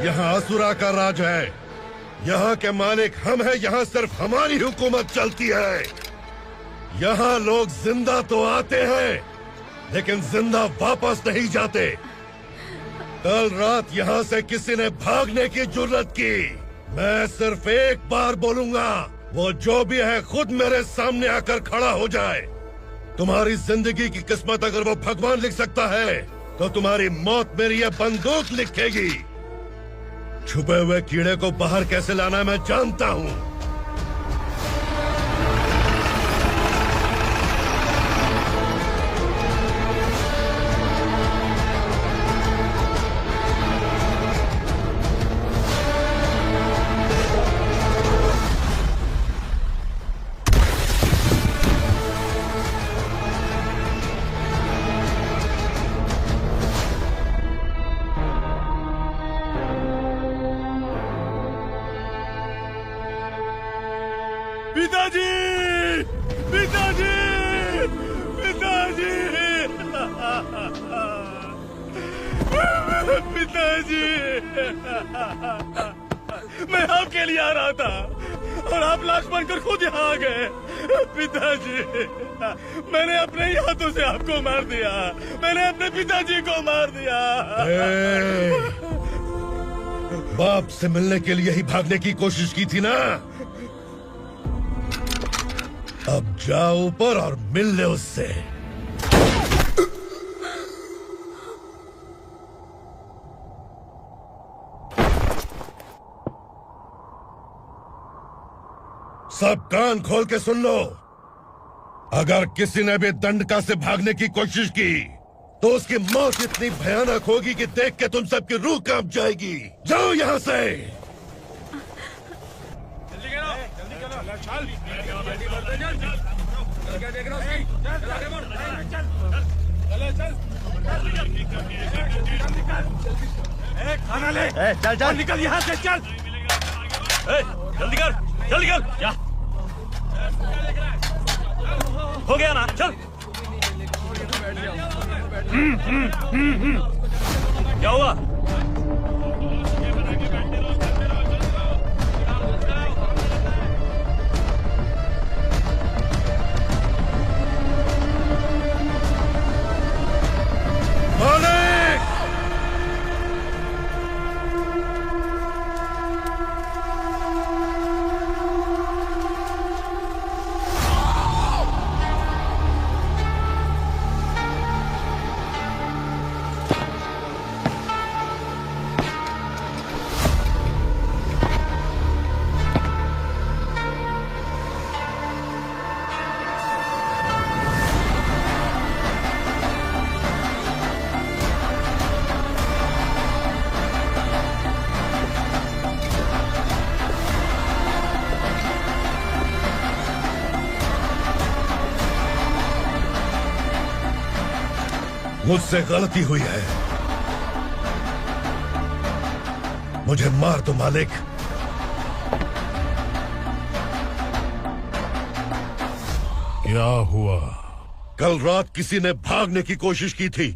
[SPEAKER 3] यहाँ असुरा का राज है। यहाँ के मालिक हम हैं। यहाँ सिर्फ हमारी हुकूमत चलती है। यहाँ लोग जिंदा तो आते हैं लेकिन जिंदा वापस नहीं जाते। कल रात यहाँ से किसी ने भागने की जुर्रत की, मैं सिर्फ एक बार बोलूंगा, वो जो भी है खुद मेरे सामने आकर खड़ा हो जाए। तुम्हारी जिंदगी की किस्मत अगर वो भगवान लिख सकता है तो तुम्हारी मौत मेरी ये बंदूक लिखेगी। छुपे हुए कीड़े को बाहर कैसे लाना है मैं जानता हूँ।
[SPEAKER 6] पिताजी, पिताजी, पिताजी, पिताजी, मैं आपके लिए आ रहा था और आप लाश बनकर खुद यहाँ आ गए। पिताजी, मैंने अपने ही हाथों से आपको मार दिया, मैंने अपने पिताजी को मार दिया।
[SPEAKER 3] बाप से मिलने के लिए ही भागने की कोशिश की थी ना, अब जाओ ऊपर और मिल ले उससे। सब कान खोल के सुन लो, अगर किसी ने भी दंडका से भागने की कोशिश की तो उसकी मौत इतनी भयानक होगी कि देख के तुम सबकी रूह कांप जाएगी। जाओ यहाँ से।
[SPEAKER 6] खाना ले,
[SPEAKER 11] चल चल
[SPEAKER 6] निकल यहाँ से, चल। जल्दी कर, जल्दी कर। क्या हो गया ना, चल। क्या हुआ?
[SPEAKER 3] मुझसे गलती हुई है, मुझे मार दो मालिक। क्या हुआ? कल रात किसी ने भागने की कोशिश की थी,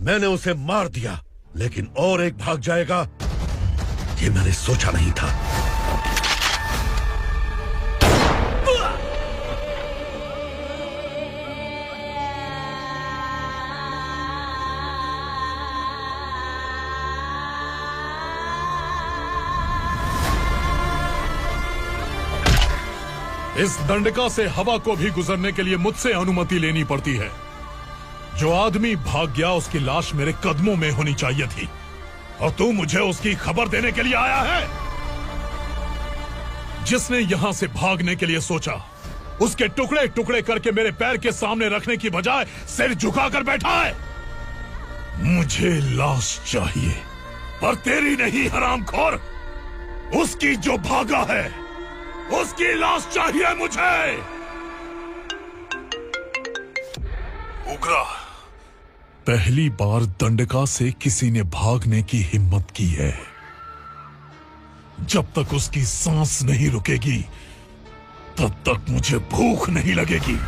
[SPEAKER 3] मैंने उसे मार दिया, लेकिन और एक भाग जाएगा ये मैंने सोचा नहीं था।
[SPEAKER 19] इस दंडका से हवा को भी गुजरने के लिए मुझसे अनुमति लेनी पड़ती है। जो आदमी भाग गया उसकी लाश मेरे कदमों में होनी चाहिए थी, और तू मुझे उसकी खबर देने के लिए आया है। जिसने यहां से भागने के लिए सोचा, उसके टुकड़े टुकड़े करके मेरे पैर के सामने रखने की बजाय सिर झुकाकर बैठा है। मुझे लाश चाहिए, पर तेरी नहीं हरामखोर, उसकी जो भागा है उसकी लाश चाहिए मुझे। उग्रा, पहली बार दंडका से किसी ने भागने की हिम्मत की है। जब तक उसकी सांस नहीं रुकेगी तब तक मुझे भूख नहीं लगेगी।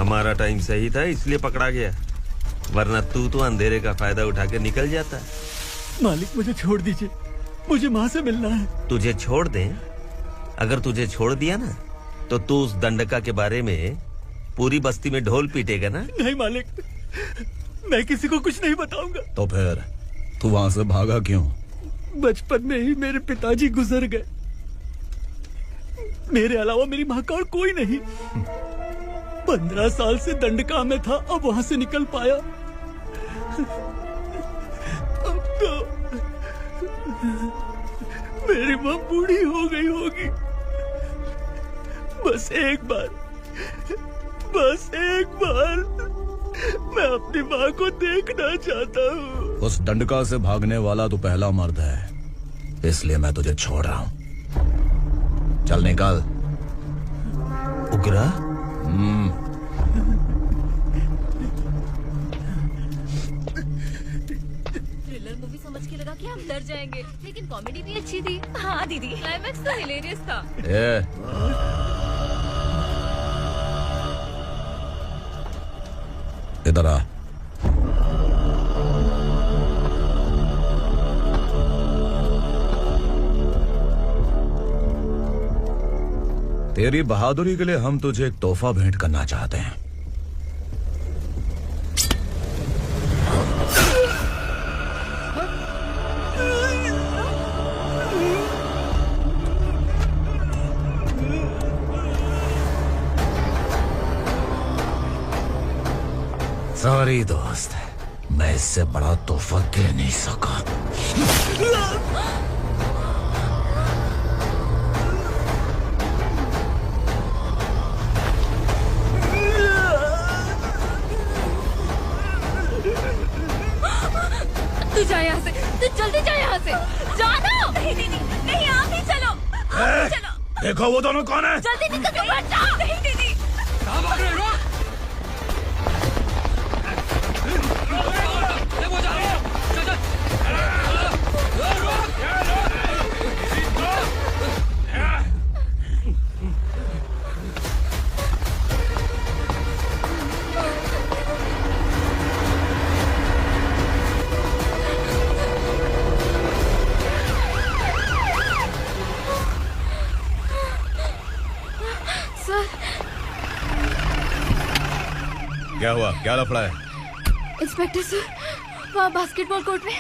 [SPEAKER 1] हमारा टाइम सही था इसलिए पकड़ा गया, वरना तू तो अंधेरे का फायदा उठा के निकल जाता।
[SPEAKER 16] मालिक मुझे छोड़ दीजिए, मुझे माँ से मिलना है।
[SPEAKER 1] तुझे छोड़ दें? अगर तुझे छोड़ दिया ना तो तू उस दंडका के बारे में पूरी बस्ती में ढोल पीटेगा ना।
[SPEAKER 16] नहीं मालिक, मैं किसी को कुछ नहीं बताऊंगा।
[SPEAKER 18] तो फिर तू वहां से भागा क्यों?
[SPEAKER 16] बचपन में ही मेरे पिताजी गुजर गए, मेरे अलावा मेरी माँ का और कोई नहीं। 15 साल से दंडका में था, अब वहां से निकल पाया। अब तो मेरी माँ बूढ़ी हो गई होगी। बस एक बार मैं अपनी माँ को देखना चाहता हूँ।
[SPEAKER 18] उस दंडका से भागने वाला तो पहला मर्द है, इसलिए मैं तुझे छोड़ रहा हूँ। चल निकल।
[SPEAKER 1] उग्रा?
[SPEAKER 8] थ्रिलर मूवी समझ के लगा कि हम डर जाएंगे, लेकिन कॉमेडी भी अच्छी थी। हाँ दीदी, क्लाइमैक्स तो हिलेरियस था।
[SPEAKER 18] इधर आ। तेरी बहादुरी के लिए हम तुझे एक तोहफा भेंट करना चाहते हैं। सॉरी दोस्त, मैं इससे बड़ा तोहफा दे नहीं सका।
[SPEAKER 8] तू जा यहाँ से, तू जल्दी जा यहाँ से। जाना। नहीं दीदी, नहीं आप ही चलो, आप ही चलो।
[SPEAKER 19] देखो वो दोनों कौन है?
[SPEAKER 8] जल्दी निकल के मत जाओ। नहीं दीदी।
[SPEAKER 14] कहाँ भाग रहे हो?
[SPEAKER 4] क्या हुआ? क्या लफड़ा है?
[SPEAKER 8] इंस्पेक्टर सर, वहाँ बास्केटबॉल कोर्ट में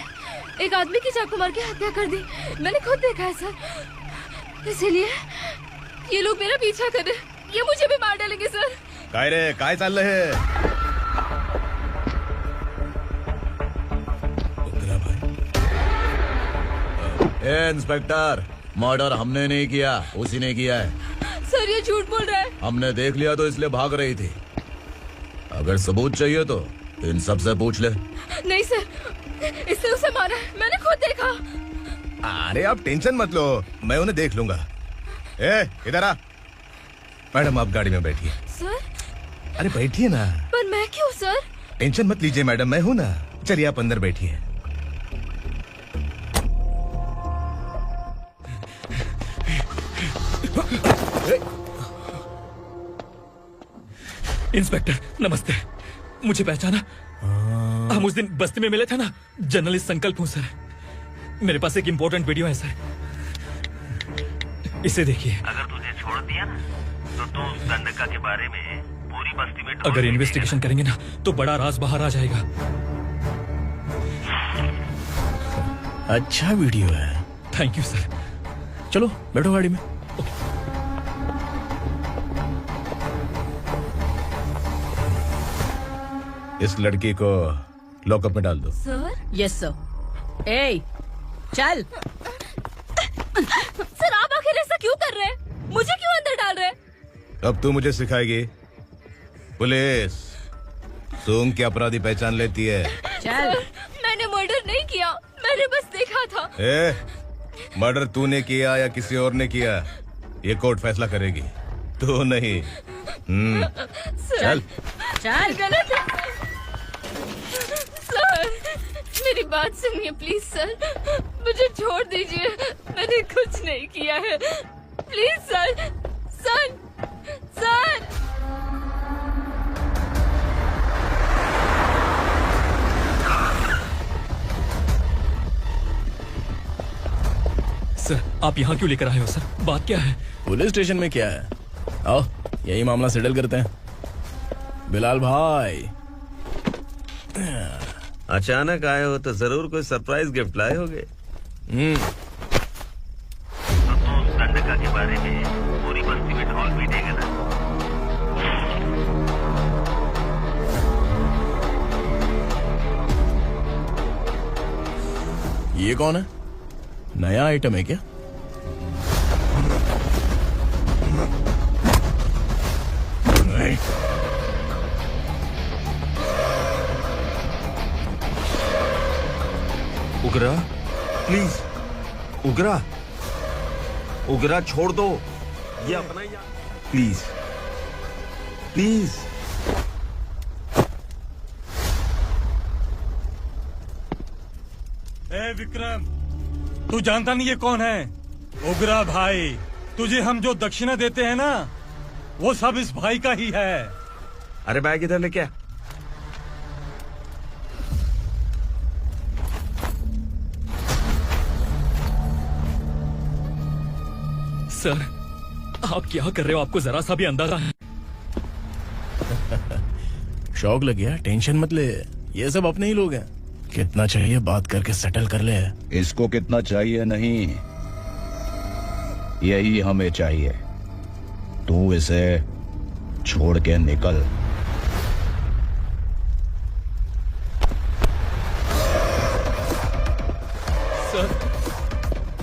[SPEAKER 8] एक आदमी की चाकू मार के हत्या कर दी। मैंने खुद देखा है सर, इसीलिए ये लोग मेरा पीछा कर रहे, ये मुझे भी मार डालेंगे सर।
[SPEAKER 4] काय रे, काय चाल रहे?
[SPEAKER 18] इंस्पेक्टर, मर्डर हमने नहीं किया, उसी ने किया है।
[SPEAKER 8] सर ये झूठ बोल रहा है।
[SPEAKER 18] हमने देख लिया तो इसलिए भाग रही थी। अगर सबूत चाहिए तो इन सब से पूछ ले।
[SPEAKER 8] नहीं सर, इसने उसे मारा है, मैंने खुद देखा।
[SPEAKER 4] अरे आप टेंशन मत लो, मैं उन्हें देख लूंगा। इधर आ। मैडम आप गाड़ी में बैठिए।
[SPEAKER 8] सर?
[SPEAKER 4] अरे बैठिए ना।
[SPEAKER 8] पर मैं क्यों सर?
[SPEAKER 4] टेंशन मत लीजिए मैडम, मैं हूं ना। चलिए आप अंदर बैठिए।
[SPEAKER 16] इंस्पेक्टर नमस्ते, मुझे पहचाना? हम उस दिन बस्ती में मिले थे ना। जर्नलिस्ट संकल्प हूँ सर, मेरे पास एक इम्पोर्टेंट वीडियो है सर, इसे देखिए।
[SPEAKER 1] अगर तुझे छोड़ दिया ना तो तू उस दंडका के बारे में पूरी बस्ती में
[SPEAKER 16] अगर इन्वेस्टिगेशन करेंगे ना तो बड़ा राज बाहर आ जाएगा।
[SPEAKER 2] अच्छा वीडियो है।
[SPEAKER 16] Thank you sir.
[SPEAKER 2] चलो बैठो गाड़ी में।
[SPEAKER 4] इस लड़की को लॉकअप में डाल दो।
[SPEAKER 10] सर? Yes sir. ए, चल।
[SPEAKER 8] सर आप आखिर ऐसा क्यों कर रहे हैं? मुझे क्यों अंदर डाल रहे हैं?
[SPEAKER 4] अब तू मुझे सिखाएगी? पुलिस सूंघ के अपराधी पहचान लेती है।
[SPEAKER 10] चल।
[SPEAKER 8] मैंने मर्डर नहीं किया, मैंने बस देखा था।
[SPEAKER 4] मर्डर तूने किया या किसी और ने किया, ये कोर्ट फैसला करेगी, तू नहीं। चल
[SPEAKER 10] चल।
[SPEAKER 8] गलत है सर, मेरी बात सुनिए प्लीज सर, मुझे छोड़ दीजिए, मैंने कुछ नहीं किया है, प्लीज सर। सर सर
[SPEAKER 16] आप यहाँ क्यों लेकर आए हो सर? बात क्या है?
[SPEAKER 2] पुलिस स्टेशन में क्या है? आओ यही मामला सेटल करते हैं। बिलाल भाई,
[SPEAKER 1] अचानक आए हो तो जरूर कोई सरप्राइज गिफ्ट लाए होगे। गंडका के बारे में पूरी बस्ती में ढोल पीटेगा ना।
[SPEAKER 2] ये कौन है? नया आइटम है क्या? नहीं।
[SPEAKER 1] उगरा, प्लीज उगरा, उगरा छोड़ दो, ये अपना ही प्लीज प्लीज।
[SPEAKER 5] ए विक्रम, तू जानता नहीं ये कौन है? उगरा भाई। तुझे हम जो दक्षिणा देते हैं ना, वो सब इस भाई का ही है।
[SPEAKER 1] अरे बैग इधर लेके आ।
[SPEAKER 16] सर, आप क्या कर रहे हो? आपको जरा सा भी अंदाजा है?
[SPEAKER 2] शौक लग गया? टेंशन मत ले, ये सब अपने ही लोग हैं। कितना चाहिए बात करके सेटल कर ले।
[SPEAKER 18] इसको कितना चाहिए नहीं, यही हमें चाहिए। तू इसे छोड़ के निकल।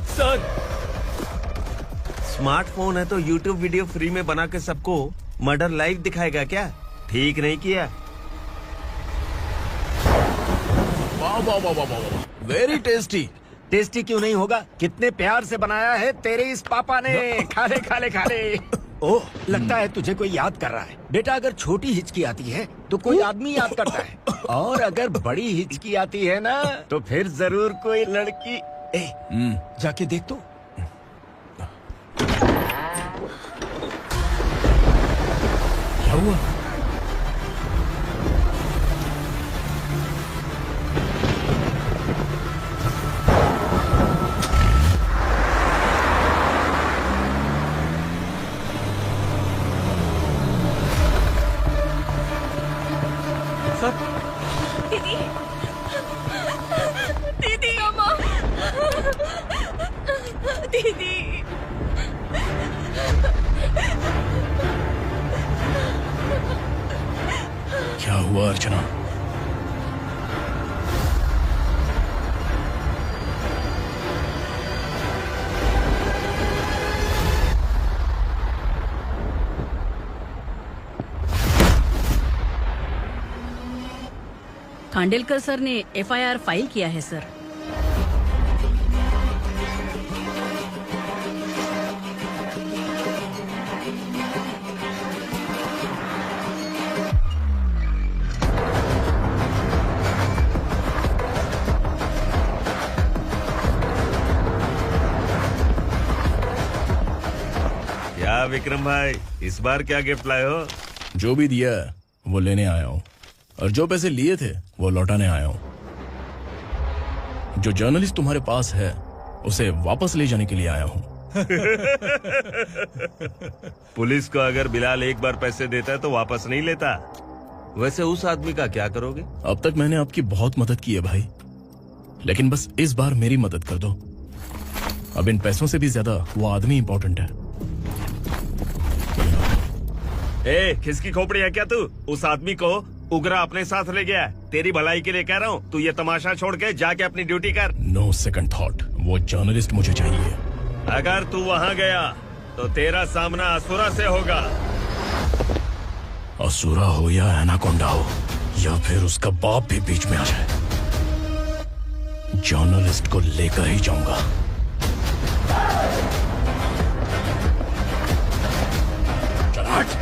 [SPEAKER 16] सर
[SPEAKER 1] स्मार्टफोन है तो YouTube वीडियो फ्री में बना के सबको मर्डर लाइव दिखाएगा क्या? ठीक नहीं किया।
[SPEAKER 2] Very tasty.
[SPEAKER 7] टेस्टी क्यों नहीं होगा? कितने प्यार से बनाया है तेरे इस पापा ने। खा ले खा ले खा ले। ओह, लगता है तुझे कोई याद कर रहा है। बेटा, अगर छोटी हिचकी आती है तो कोई आदमी याद करता है, और अगर बड़ी हिचकी आती है ना तो फिर जरूर कोई लड़की। जाके देख तो।
[SPEAKER 2] क्या हुआ?
[SPEAKER 8] दीदी, दीदी, अम्मा, दीदी।
[SPEAKER 2] क्या हुआ अर्चना?
[SPEAKER 10] खांडेलकर सर ने FIR फाइल किया है सर।
[SPEAKER 1] क्या विक्रम भाई, इस बार क्या गिफ्ट लाए हो?
[SPEAKER 2] जो भी दिया है वो लेने आया हूँ, और जो पैसे लिए थे वो लौटाने आया हूँ। जो जर्नलिस्ट तुम्हारे पास है उसे वापस ले जाने के लिए आया हूँ।
[SPEAKER 1] पुलिस को अगर बिलाल एक बार पैसे देता है तो वापस नहीं लेता। वैसे उस आदमी का क्या करोगे?
[SPEAKER 2] अब तक मैंने आपकी बहुत मदद की है भाई, लेकिन बस इस बार मेरी मदद कर दो। अब इन पैसों से भी ज्यादा वो आदमी इंपॉर्टेंट है।
[SPEAKER 1] ए, किसकी खोपड़ी है क्या तू? उस आदमी को उगरा अपने साथ ले गया है। तेरी भलाई के लिए कह रहा हूँ, तू ये तमाशा छोड़ के जाके अपनी ड्यूटी कर।
[SPEAKER 2] नो सेकंड थॉट, वो जर्नलिस्ट मुझे चाहिए।
[SPEAKER 1] अगर तू वहाँ गया तो तेरा सामना असुरा से होगा।
[SPEAKER 2] असुरा हो या एनाकोंडा हो, या फिर उसका बाप भी बीच में आ जाए, जर्नलिस्ट को लेकर ही जाऊंगा। चल हट।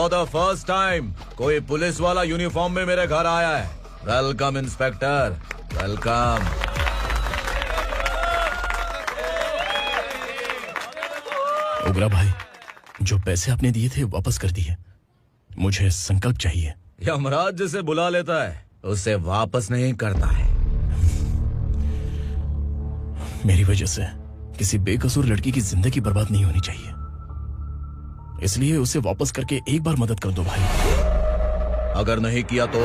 [SPEAKER 18] फॉर द फर्स्ट टाइम कोई पुलिस वाला यूनिफॉर्म में मेरे घर आया है। Welcome inspector, welcome.
[SPEAKER 2] उग्रा भाई, जो पैसे आपने दिए थे वापस कर दिए। मुझे संकल्प चाहिए।
[SPEAKER 18] यमराज जिसे बुला लेता है उसे वापस नहीं करता है।
[SPEAKER 2] मेरी वजह से किसी बेकसूर लड़की की जिंदगी बर्बाद नहीं होनी चाहिए, इसलिए उसे वापस करके एक बार मदद कर दो भाई।
[SPEAKER 18] अगर नहीं किया तो?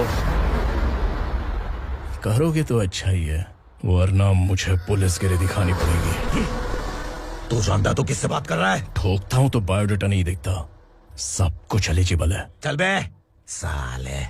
[SPEAKER 2] करोगे तो अच्छा ही है, वरना मुझे पुलिस गिरी दिखानी पड़ेगी।
[SPEAKER 18] तू जानता तो किससे बात कर रहा है?
[SPEAKER 2] ठोकता हूं तो बायोडाटा नहीं देखता, सब कुछ एलिजिबल है।
[SPEAKER 18] चल बे साले।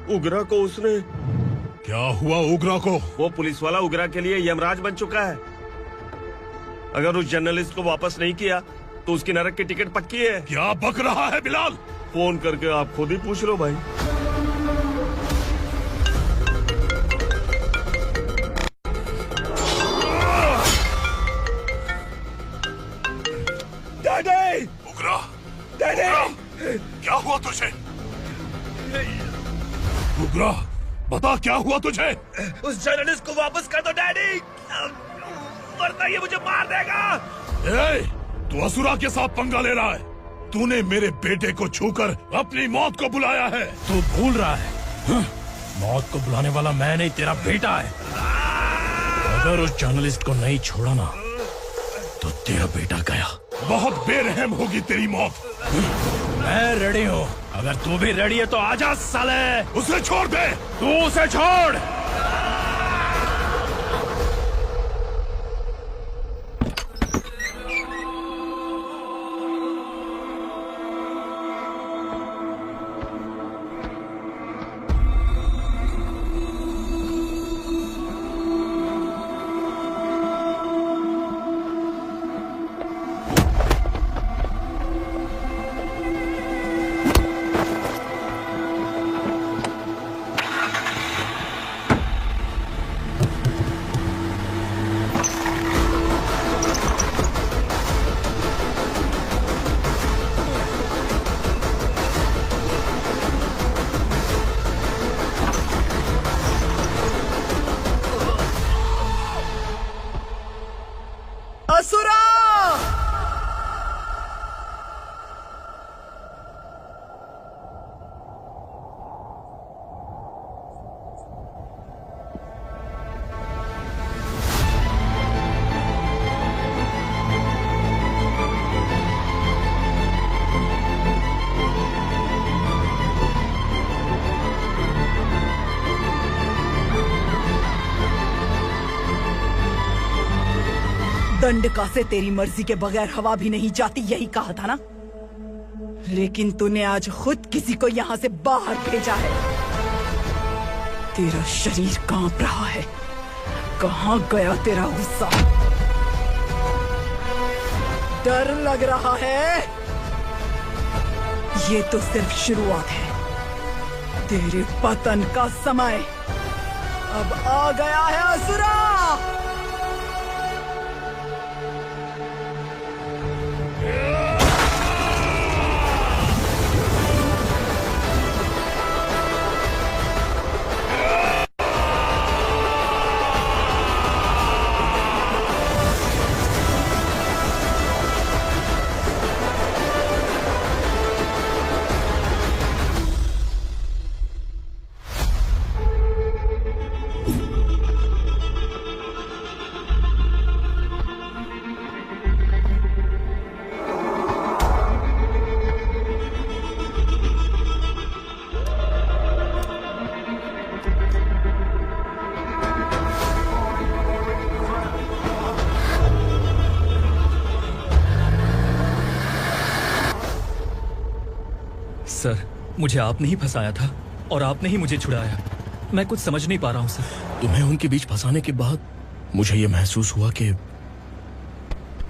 [SPEAKER 1] उगरा को उसने।
[SPEAKER 19] क्या हुआ उगरा को?
[SPEAKER 1] वो पुलिस वाला उगरा के लिए यमराज बन चुका है। अगर उस जर्नलिस्ट को वापस नहीं किया तो उसकी नरक की टिकट पक्की है।
[SPEAKER 19] क्या बक रहा है बिलाल?
[SPEAKER 1] फोन करके आप खुद ही पूछ लो भाई।
[SPEAKER 19] डैडी! उगरा! डैडी! क्या हुआ तुझे? उगरा, बता क्या हुआ तुझे?
[SPEAKER 1] उस जर्नलिस्ट को वापस कर दो डैडी, वरना ये मुझे मार देगा।
[SPEAKER 19] तू असुरा के साथ पंगा ले रहा है। तूने मेरे बेटे को छूकर अपनी मौत को बुलाया है।
[SPEAKER 2] तू भूल रहा है, मौत को बुलाने वाला मैं नहीं, तेरा बेटा है। अगर उस जर्नलिस्ट को नहीं छोड़ा ना तो तेरा बेटा गया।
[SPEAKER 19] बहुत बेरहम होगी तेरी मौत।
[SPEAKER 2] मैं रेडी हूँ, अगर तू भी रेडी है तो आजा साले।
[SPEAKER 19] उसे छोड़ दे।
[SPEAKER 2] तू उसे छोड़।
[SPEAKER 11] असुरा! दंडका से तेरी मर्जी के बगैर हवा भी नहीं जाती, यही कहा था ना? लेकिन तूने आज खुद किसी को यहाँ से बाहर भेजा है। तेरा शरीर कांप रहा है। कहाँ गया तेरा गुस्सा? डर लग रहा है? ये तो सिर्फ शुरुआत है। तेरे पतन का समय अब आ गया है असुरा।
[SPEAKER 16] सर, मुझे आपने ही फंसाया था और आपने ही मुझे छुड़ाया। मैं कुछ समझ नहीं पा रहा हूँ सर।
[SPEAKER 2] तुम्हें उनके बीच फंसाने के बाद मुझे यह महसूस हुआ कि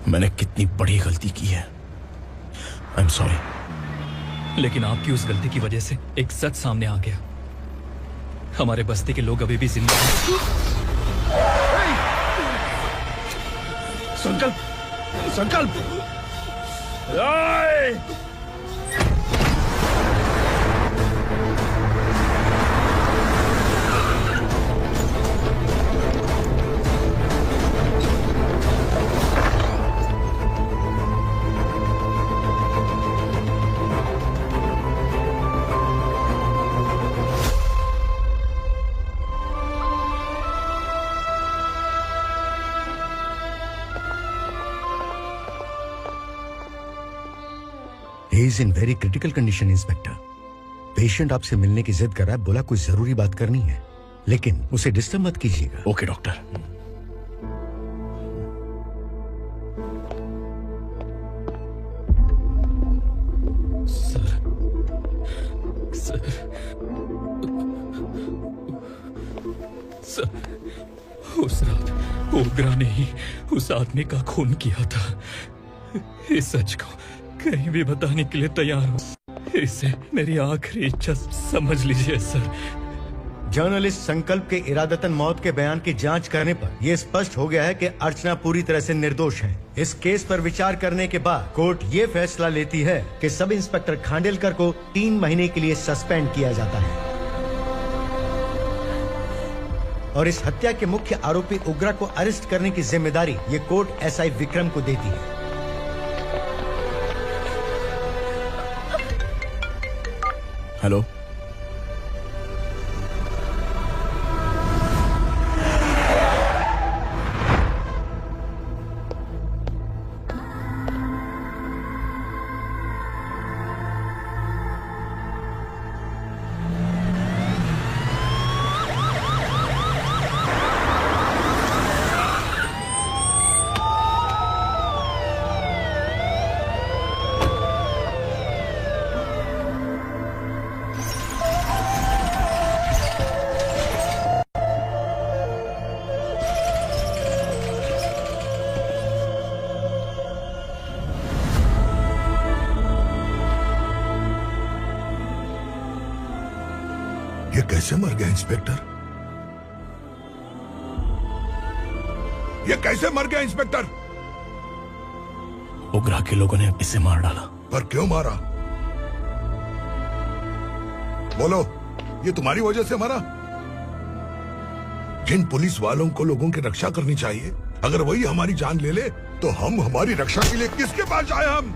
[SPEAKER 2] मैंने कितनी बड़ी गलती की है। I am sorry.
[SPEAKER 16] लेकिन आपकी उस गलती की वजह से एक सच सामने आ गया। हमारे बस्ती के लोग अभी भी जिंदा हैं।
[SPEAKER 2] संकल्प, संकल्प।
[SPEAKER 20] He is in very critical condition, inspector. Patient आपसे मिलने की जिद कर रहा है, बोला कुछ जरूरी बात करनी है, लेकिन उसे डिस्टर्ब मत कीजिएगा।
[SPEAKER 2] Okay doctor.
[SPEAKER 16] उस रात ओग्रा ने ही उस आदमी का खून किया था। इस सच को कहीं भी बताने के लिए तैयार हूँ। इसे मेरी आखिरी इच्छा समझ लीजिए सर।
[SPEAKER 20] जर्नलिस्ट संकल्प के इरादतन मौत के बयान की जांच करने पर यह स्पष्ट हो गया है कि अर्चना पूरी तरह से निर्दोष है। इस केस पर विचार करने के बाद कोर्ट ये फैसला लेती है कि सब इंस्पेक्टर खांडेलकर को 3 महीने के लिए सस्पेंड किया जाता है और इस हत्या के मुख्य आरोपी उग्रा को अरेस्ट करने की जिम्मेदारी ये कोर्ट एसआई विक्रम को देती है।
[SPEAKER 2] हेलो,
[SPEAKER 3] ये कैसे मर गया इंस्पेक्टर? ये कैसे मर गया इंस्पेक्टर?
[SPEAKER 2] उग्रा के लोगों ने इसे मार डाला।
[SPEAKER 3] पर क्यों मारा? बोलो, ये तुम्हारी वजह से मरा? जिन पुलिस वालों को लोगों की रक्षा करनी चाहिए, अगर वही हमारी जान ले ले तो हम हमारी रक्षा के लिए किसके पास जाए? हम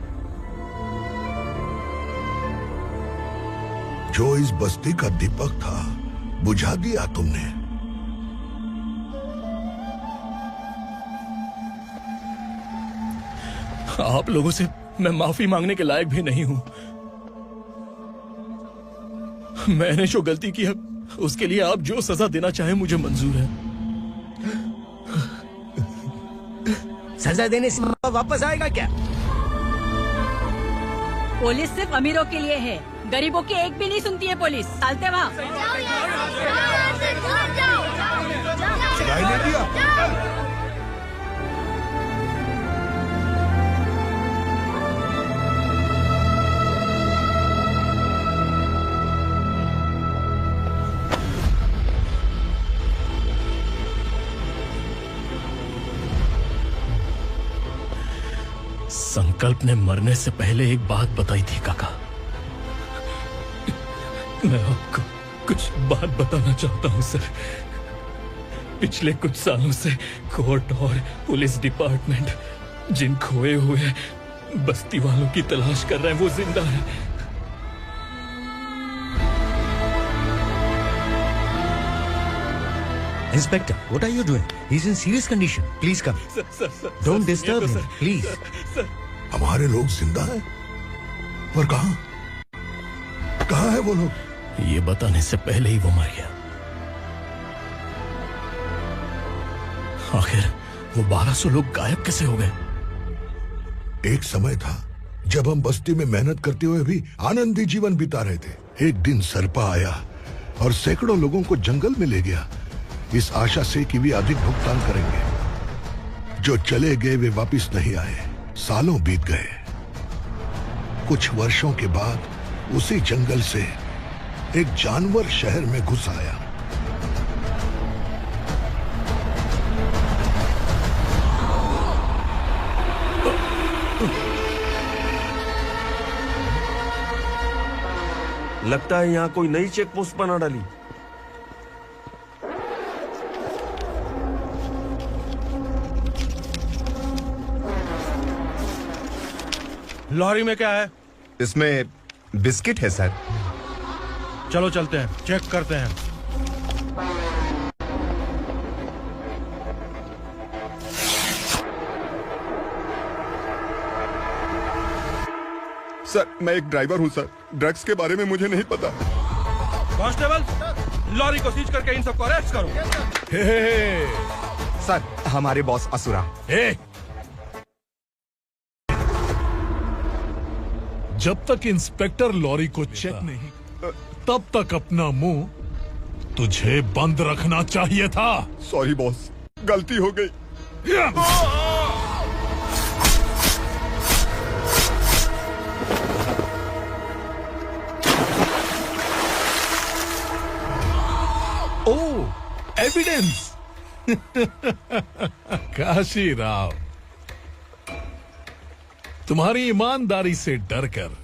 [SPEAKER 3] जो इस बस्ती का दीपक था बुझा दिया तुमने।
[SPEAKER 2] आप लोगों से मैं माफी मांगने के लायक भी नहीं हूं। मैंने जो गलती की है उसके लिए आप जो सजा देना चाहे मुझे मंजूर है।
[SPEAKER 11] सजा देने से वापस आएगा क्या?
[SPEAKER 10] पुलिस सिर्फ अमीरों के लिए है, गरीबों की एक भी नहीं सुनती है पुलिस। चलते वहाँ।
[SPEAKER 3] सुनाई नहीं दिया?
[SPEAKER 2] संकल्प ने मरने से पहले एक बात बताई थी काका। मैं आपको कुछ बात बताना चाहता हूं सर। पिछले कुछ सालों से कोर्ट और पुलिस डिपार्टमेंट जिन खोए हुए बस्ती वालों की तलाश कर रहे हैं वो जिंदा है।
[SPEAKER 20] Inspector, what are you doing? He's in serious condition. Please come. Don't disturb him, please.
[SPEAKER 3] हमारे लोग जिंदा हैं? और कहां? कहां है वो लोग?
[SPEAKER 2] ये बताने से पहले ही वो मर गया। आखिर वो 1200 लोग गायब कैसे हो गए?
[SPEAKER 3] एक समय था जब हम बस्ती में मेहनत करते हुए भी आनंदी जीवन बिता रहे थे। एक दिन सरपा आया और सैकड़ों लोगों को जंगल में ले गया, इस आशा से कि वे अधिक भुगतान करेंगे। जो चले गए वे वापस नहीं आए। सालों बीत गए। कुछ वर्षों के बाद उसी जंगल से एक जानवर शहर में घुस आया।
[SPEAKER 1] लगता है यहाँ कोई नई चेक पोस्ट बना डाली।
[SPEAKER 21] लॉरी में क्या है?
[SPEAKER 15] इसमें बिस्किट है सर।
[SPEAKER 21] चलो चलते हैं, चेक करते हैं।
[SPEAKER 15] सर, मैं एक ड्राइवर हूं सर। ड्रग्स के बारे में मुझे नहीं पता।
[SPEAKER 21] कांस्टेबल, लॉरी को सीज करके इन सबको अरेस्ट करो।
[SPEAKER 15] सर, हमारे बॉस असुरा।
[SPEAKER 19] जब तक इंस्पेक्टर लॉरी को चेक नहीं तब तक अपना मुंह तुझे बंद रखना चाहिए था।
[SPEAKER 15] सॉरी बॉस, गलती हो गई।
[SPEAKER 19] ओह, एविडेंस। काशी राव, तुम्हारी ईमानदारी से डरकर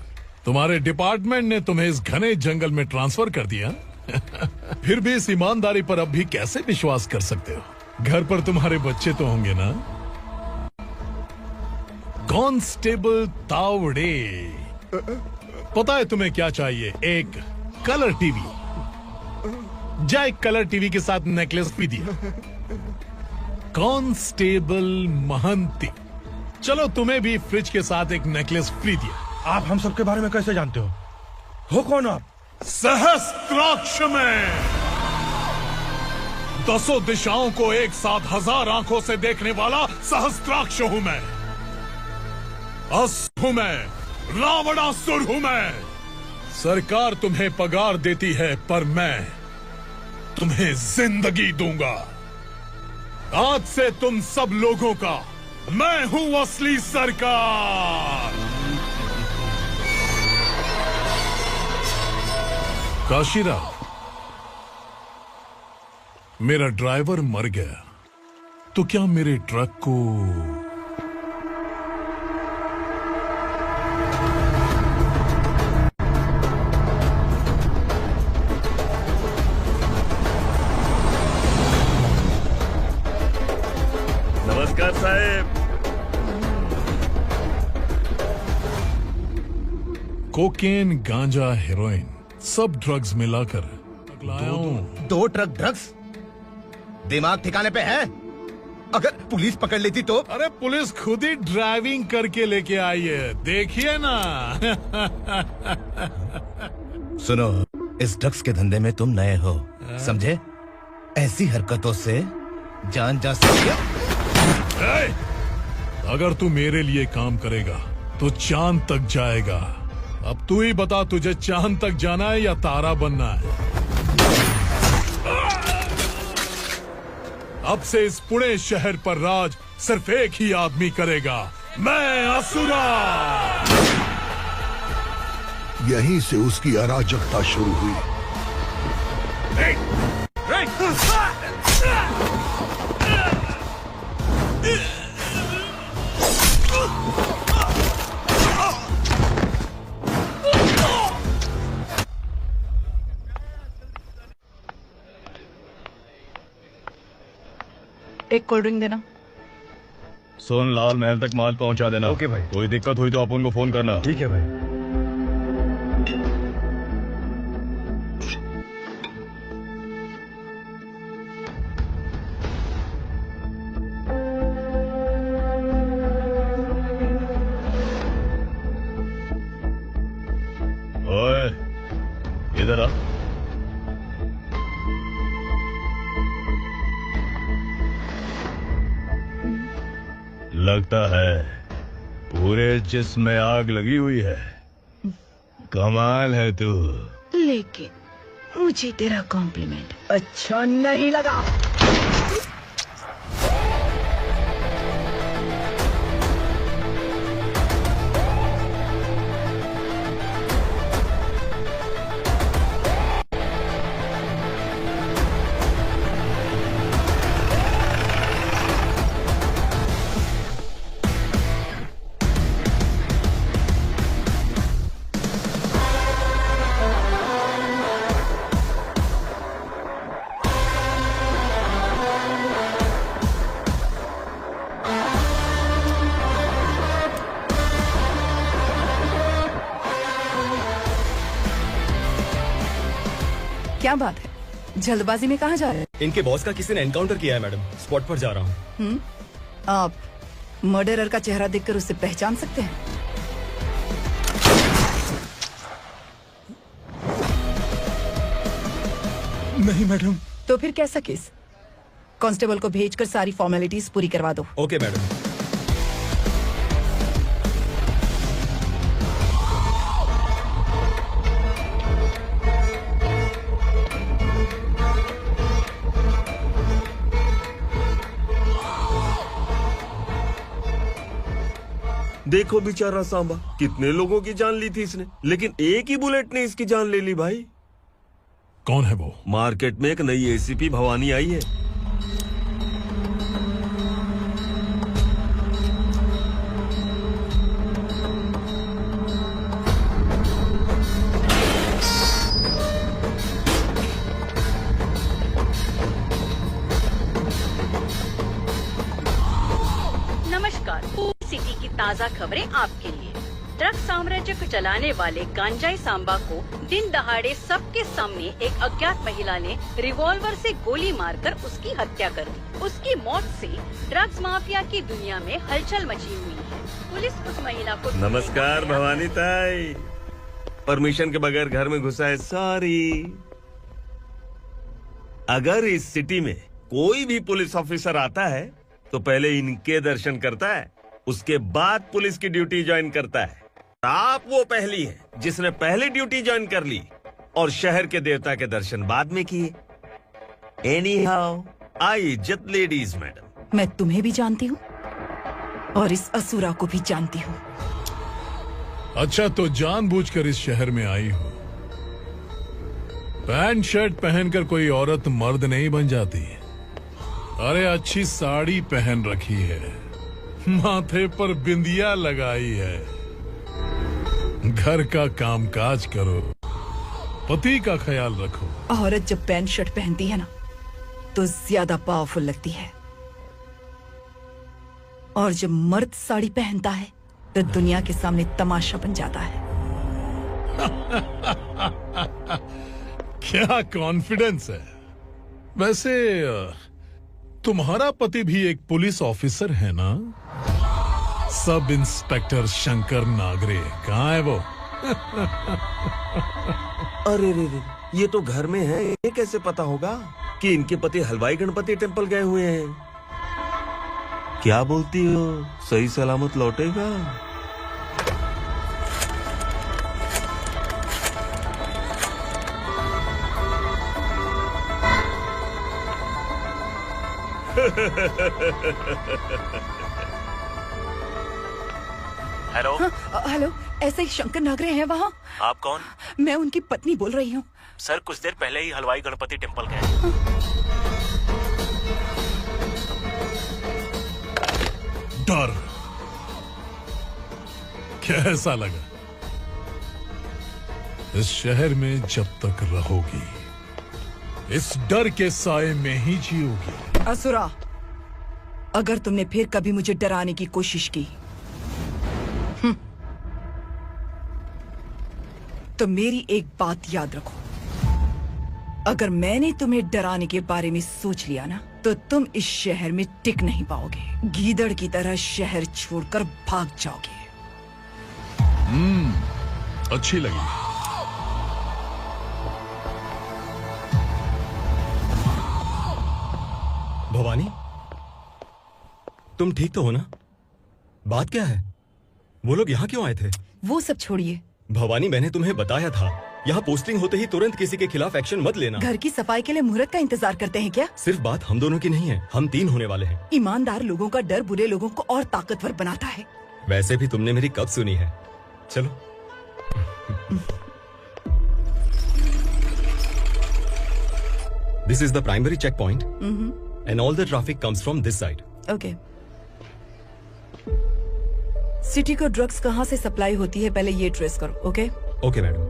[SPEAKER 19] तुम्हारे डिपार्टमेंट ने तुम्हें इस घने जंगल में ट्रांसफर कर दिया। फिर भी इस ईमानदारी पर अब भी कैसे विश्वास कर सकते हो? घर पर तुम्हारे बच्चे तो होंगे ना? कांस्टेबल तावड़े, पता है तुम्हें क्या चाहिए? एक कलर टीवी। जा एक कलर टीवी के साथ नेकलेस भी दिया। कांस्टेबल महंती, चलो तुम्हें भी फ्रिज के साथ एक नेकलेस फ्री दिया।
[SPEAKER 21] आप हम सबके बारे में कैसे जानते हो कौन आप?
[SPEAKER 19] सहस्त्राक्ष में 10 दिशाओं को एक साथ 1000 आंखों से देखने वाला सहस्त्राक्ष हूं मैं। असुर हूं मैं, रावणासुर हूं मैं। सरकार तुम्हें पगार देती है, पर मैं तुम्हें जिंदगी दूंगा। आज से तुम सब लोगों का मैं हूं असली सरकार। काशीराव, मेरा ड्राइवर मर गया तो क्या मेरे ट्रक को
[SPEAKER 13] नमस्कार साहब।
[SPEAKER 19] कोकेन, गांजा, हेरोइन, सब ड्रग्स मिलाकर लाया हूं।
[SPEAKER 4] 2 ट्रक ड्रग्स? दिमाग ठिकाने पे है? अगर पुलिस पकड़ लेती तो?
[SPEAKER 19] अरे पुलिस खुद ही ड्राइविंग करके लेके आई है, देखिए ना।
[SPEAKER 4] सुनो, इस ड्रग्स के धंधे में तुम नए हो, समझे? ऐसी हरकतों से जान जा सकती है।
[SPEAKER 19] अगर तू मेरे लिए काम करेगा तो चांद तक जाएगा। अब तू ही बता, तुझे चांद तक जाना है या तारा बनना है? अब से इस पुणे शहर पर राज सिर्फ एक ही आदमी करेगा, मैं असुरा।
[SPEAKER 3] यहीं से उसकी अराजकता शुरू हुई।
[SPEAKER 22] एक कोल्ड ड्रिंक देना।
[SPEAKER 6] सोनलाल महल तक माल पहुंचा देना।
[SPEAKER 21] ओके भाई।
[SPEAKER 6] कोई दिक्कत हुई तो आप उनको फोन करना।
[SPEAKER 21] ठीक है भाई।
[SPEAKER 6] ओए, इधर आ। लगता है पूरे जिस्म में आग लगी हुई है। कमाल है तू।
[SPEAKER 22] लेकिन मुझे तेरा कॉम्प्लीमेंट अच्छा नहीं लगा। क्या बात है, जल्दबाजी में कहाँ जा रहे हैं?
[SPEAKER 6] इनके बॉस का किसी ने एनकाउंटर किया है मैडम, स्पॉट पर जा रहा हूँ।
[SPEAKER 22] आप मर्डरर का चेहरा देखकर उसे पहचान सकते हैं?
[SPEAKER 6] नहीं मैडम।
[SPEAKER 22] तो फिर कैसा केस? कांस्टेबल को भेजकर सारी फॉर्मेलिटीज पूरी करवा दो।
[SPEAKER 6] Okay madam.
[SPEAKER 1] देखो बेचारा सांबा, कितने लोगों की जान ली थी इसने, लेकिन एक ही बुलेट ने इसकी जान ले ली भाई।
[SPEAKER 19] कौन है वो?
[SPEAKER 1] मार्केट में एक नई एसीपी भवानी आई है।
[SPEAKER 10] नमस्कार, सिटी की ताज़ा खबरें आपके लिए। ड्रग साम्राज्य को चलाने वाले गांजाई सांबा को दिन दहाड़े सबके सामने एक अज्ञात महिला ने रिवॉल्वर से गोली मारकर उसकी हत्या कर दी। उसकी मौत से ड्रग्स माफिया की दुनिया में हलचल मची हुई है। पुलिस उस महिला को
[SPEAKER 1] नमस्कार भवानी ताई, परमिशन के बगैर घर में घुसा है, सॉरी। अगर इस सिटी में कोई भी पुलिस ऑफिसर आता है तो पहले इनके दर्शन करता है, उसके बाद पुलिस की ड्यूटी ज्वाइन करता है। आप वो पहली है जिसने पहले ड्यूटी ज्वाइन कर ली और शहर के देवता के दर्शन बाद में किए। एनी हाउ, आई इज्जत लेडीज मैडम।
[SPEAKER 22] मैं तुम्हें भी जानती हूँ और इस असुरा को भी जानती हूँ।
[SPEAKER 19] अच्छा, तो जानबूझकर इस शहर में आई हो। पैंट शर्ट पहनकर कोई औरत मर्द नहीं बन जाती। अरे अच्छी साड़ी पहन रखी है, माथे पर बिंदिया लगाई है, घर का कामकाज करो, पति का ख्याल रखो।
[SPEAKER 22] औरत जब पैंट शर्ट पहनती है ना तो ज्यादा पावरफुल लगती है, और जब मर्द साड़ी पहनता है तो दुनिया के सामने तमाशा बन जाता है।
[SPEAKER 19] क्या कॉन्फिडेंस है। वैसे तुम्हारा पति भी एक पुलिस ऑफिसर है ना? सब इंस्पेक्टर शंकर नागरे कहाँ है वो?
[SPEAKER 1] अरे रे रे, ये तो घर में है, ये कैसे पता होगा कि इनके पति हलवाई गणपति टेम्पल गए हुए हैं? क्या बोलती हो, सही सलामत लौटेगा?
[SPEAKER 9] हेलो।
[SPEAKER 22] हेलो, ऐसे ही शंकर नागरे हैं वहाँ?
[SPEAKER 9] आप कौन?
[SPEAKER 22] मैं उनकी पत्नी बोल रही हूँ।
[SPEAKER 9] सर कुछ देर पहले ही हलवाई गणपति टेम्पल गए।
[SPEAKER 19] डर कैसा लगा? इस शहर में जब तक रहोगी इस डर के साए में ही जियोगी।
[SPEAKER 22] असुरा, अगर तुमने फिर कभी मुझे डराने की कोशिश की तो मेरी एक बात याद रखो, अगर मैंने तुम्हें डराने के बारे में सोच लिया ना तो तुम इस शहर में टिक नहीं पाओगे। गीदड़ की तरह शहर छोड़कर भाग जाओगे।
[SPEAKER 19] अच्छी लगी।
[SPEAKER 6] भवानी, तुम ठीक तो हो ना? बात क्या है? वो लोग यहाँ क्यों आए थे?
[SPEAKER 22] वो सब छोड़िए।
[SPEAKER 6] भवानी, मैंने तुम्हें बताया था, यहाँ पोस्टिंग होते ही तुरंत किसी के खिलाफ एक्शन मत लेना।
[SPEAKER 22] घर की सफाई के लिए मुहूर्त का इंतजार करते हैं क्या?
[SPEAKER 6] सिर्फ बात हम दोनों की नहीं है, हम 3 होने वाले हैं।
[SPEAKER 22] ईमानदार लोगों का डर बुरे लोगों को और ताकतवर बनाता है।
[SPEAKER 6] वैसे भी तुमने मेरी कब सुनी है। चलो। This is the primary checkpoint, and all the traffic comes from this side.
[SPEAKER 22] Okay. City को ड्रग्स कहाँ से सप्लाई होती है पहले ये ट्रेस करो। ओके?
[SPEAKER 6] Okay madam.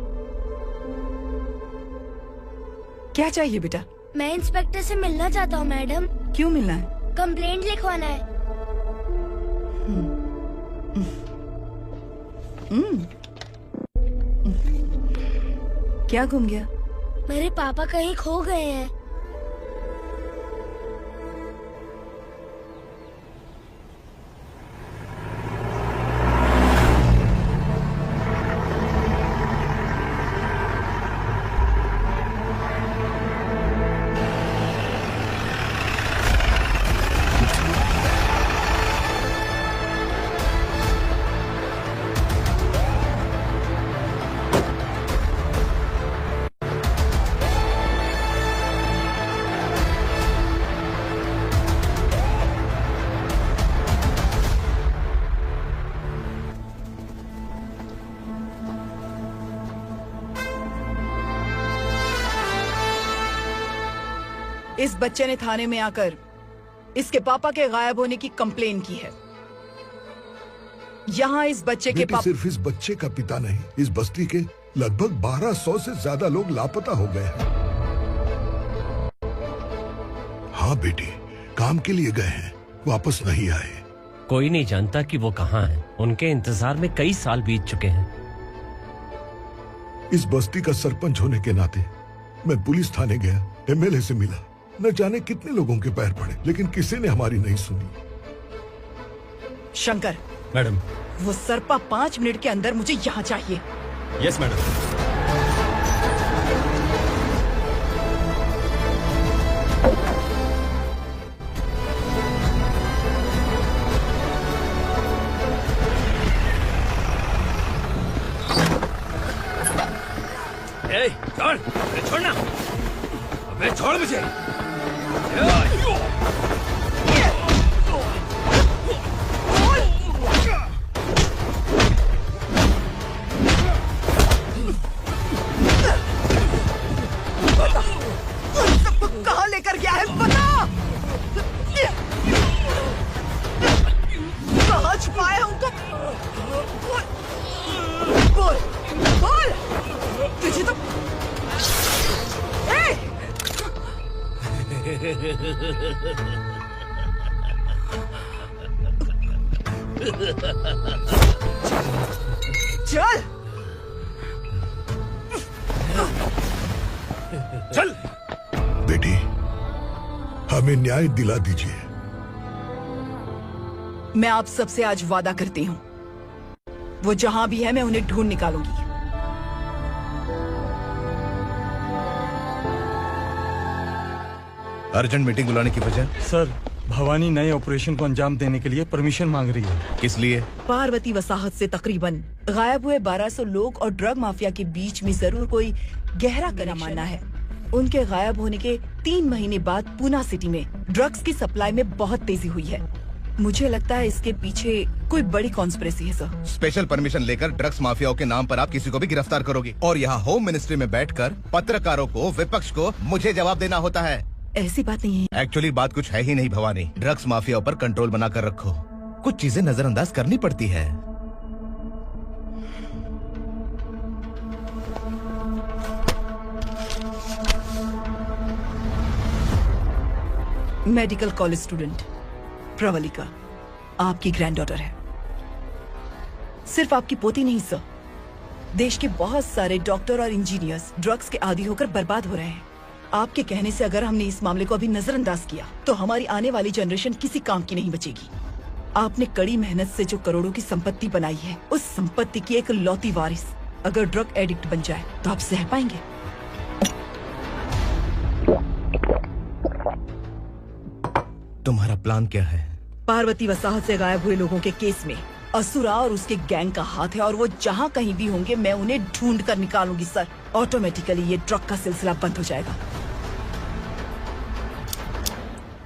[SPEAKER 22] क्या चाहिए बेटा?
[SPEAKER 12] मैं इंस्पेक्टर से मिलना चाहता हूँ मैडम।
[SPEAKER 22] क्यों मिलना है?
[SPEAKER 12] कंप्लेंट लिखवाना है।
[SPEAKER 22] क्या घूम गया?
[SPEAKER 12] मेरे पापा कहीं खो गए हैं।
[SPEAKER 22] इस बच्चे ने थाने में आकर इसके पापा के गायब होने की कंप्लेन की है। यहाँ इस बच्चे के
[SPEAKER 3] बेटी, सिर्फ इस बच्चे का पिता नहीं, इस बस्ती के लगभग 1200 से ज्यादा लोग लापता हो गए हैं। हाँ बेटी, काम के लिए गए हैं, वापस नहीं आए।
[SPEAKER 14] कोई नहीं जानता कि वो कहाँ हैं। उनके इंतजार में कई साल बीत चुके हैं।
[SPEAKER 3] इस बस्ती का सरपंच होने के नाते मैं पुलिस थाने गया, एमएलए से मिला, न जाने कितने लोगों के पैर पड़े, लेकिन किसी ने हमारी नहीं सुनी।
[SPEAKER 22] शंकर,
[SPEAKER 5] मैडम,
[SPEAKER 22] वो सरपा 5 मिनट के अंदर मुझे यहाँ चाहिए।
[SPEAKER 5] Yes madam.
[SPEAKER 2] छोड़, छोड़ना, अबे छोड़ मुझे।
[SPEAKER 22] कहाँ लेकर गया है बता। कहाँ छुपाया है उनको? बोल, बोल। तुझे तो चल
[SPEAKER 3] चल बेटी, हमें न्याय दिला दीजिए।
[SPEAKER 22] मैं आप सबसे आज वादा करती हूँ, वो जहाँ भी है मैं उन्हें ढूंढ निकालूंगी।
[SPEAKER 4] अर्जेंट मीटिंग बुलाने की वजह?
[SPEAKER 5] सर, भवानी नए ऑपरेशन को अंजाम देने के लिए परमिशन मांग रही है।
[SPEAKER 4] किस लिए?
[SPEAKER 22] पार्वती वसाहत से तकरीबन गायब हुए 1200 लोग और ड्रग माफिया के बीच में जरूर कोई गहरा कनेक्शन मानना है। उनके गायब होने के 3 महीने बाद पूना सिटी में ड्रग्स की सप्लाई में बहुत तेजी हुई है। मुझे लगता है इसके पीछे कोई बड़ी कॉन्स्पिरेसी है सर।
[SPEAKER 4] स्पेशल परमिशन लेकर ड्रग्स माफियाओं के नाम पर आप किसी को भी गिरफ्तार करोगे और यहाँ होम मिनिस्ट्री में बैठकर पत्रकारों को, विपक्ष को मुझे जवाब देना होता है।
[SPEAKER 22] ऐसी बात नहीं है।
[SPEAKER 4] एक्चुअली बात कुछ है ही नहीं भवानी। ड्रग्स माफिया पर कंट्रोल बनाकर रखो। कुछ चीजें नजरअंदाज करनी पड़ती है।
[SPEAKER 22] मेडिकल कॉलेज स्टूडेंट प्रवलिका आपकी ग्रैंडडॉटर है। सिर्फ आपकी पोती नहीं सर, देश के बहुत सारे डॉक्टर और इंजीनियर्स ड्रग्स के आदी होकर बर्बाद हो रहे हैं। आपके कहने से अगर हमने इस मामले को अभी नजरअंदाज किया तो हमारी आने वाली जनरेशन किसी काम की नहीं बचेगी। आपने कड़ी मेहनत से जो करोड़ों की संपत्ति बनाई है, उस संपत्ति की एक लौती वारिस अगर ड्रग एडिक्ट बन जाए तो आप सह पाएंगे?
[SPEAKER 4] तुम्हारा प्लान क्या है?
[SPEAKER 22] पार्वती वसाहत से गायब हुए लोगों के केस में असुरा और उसके गैंग का हाथ है और वो जहाँ कहीं भी होंगे मैं उन्हें ढूंढ कर निकालूंगी सर। ऑटोमेटिकली ये ड्रग का सिलसिला बंद हो जाएगा।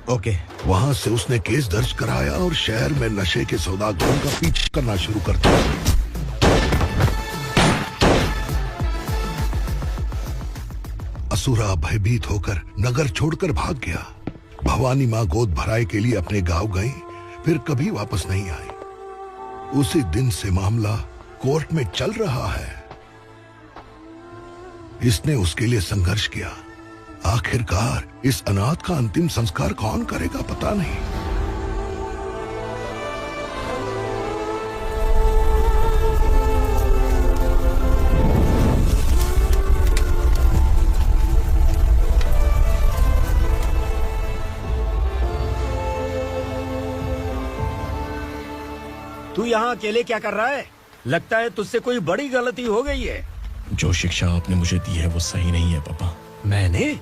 [SPEAKER 4] ओके।
[SPEAKER 3] वहाँ से उसने केस दर्ज कराया और शहर में नशे के सौदागरों का पीछा करना शुरू कर दिया। असुरा भयभीत होकर नगर छोड़कर भाग गया। भवानी माँ गोद भराई के लिए अपने गांव गई, फिर कभी वापस नहीं आई। उसी दिन से मामला कोर्ट में चल रहा है। इसने उसके लिए संघर्ष किया। आखिरकार इस अनाथ का अंतिम संस्कार कौन करेगा पता नहीं।
[SPEAKER 7] तू यहाँ अकेले क्या कर रहा है? लगता है तुझसे कोई बड़ी गलती हो गई है।
[SPEAKER 2] जो शिक्षा आपने मुझे दी है वो सही नहीं है पापा।
[SPEAKER 7] मैंने?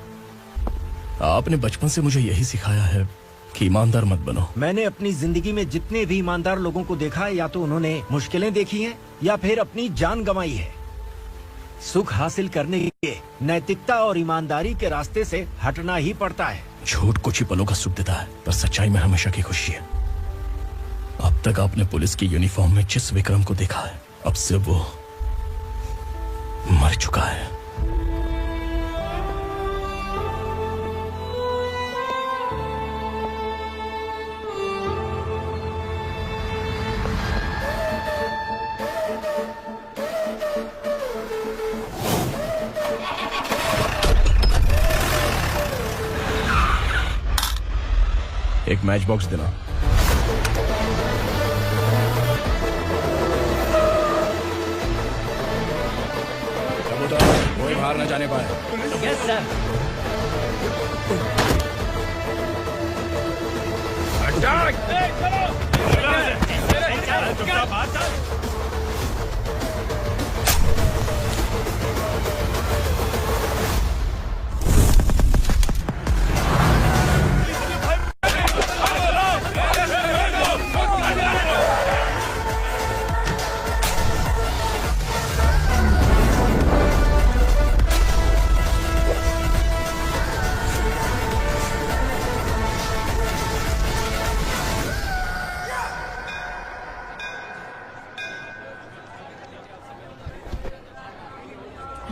[SPEAKER 2] आपने बचपन से मुझे यही सिखाया है कि ईमानदार मत बनो।
[SPEAKER 7] मैंने अपनी जिंदगी में जितने भी ईमानदार लोगों को देखा है, या तो उन्होंने मुश्किलें देखी हैं या फिर अपनी जान गंवाई है। सुख हासिल करने के लिए नैतिकता और ईमानदारी के रास्ते से हटना ही पड़ता है।
[SPEAKER 2] झूठ कुछ ही पलों का सुख देता है, पर सच्चाई में हमेशा की खुशी है। अब तक आपने पुलिस की यूनिफॉर्म में जिस विक्रम को देखा है, अब से वो मर चुका है। एक मैच बॉक्स देना। कोई बाहर न जाने पाए।
[SPEAKER 11] Yes sir.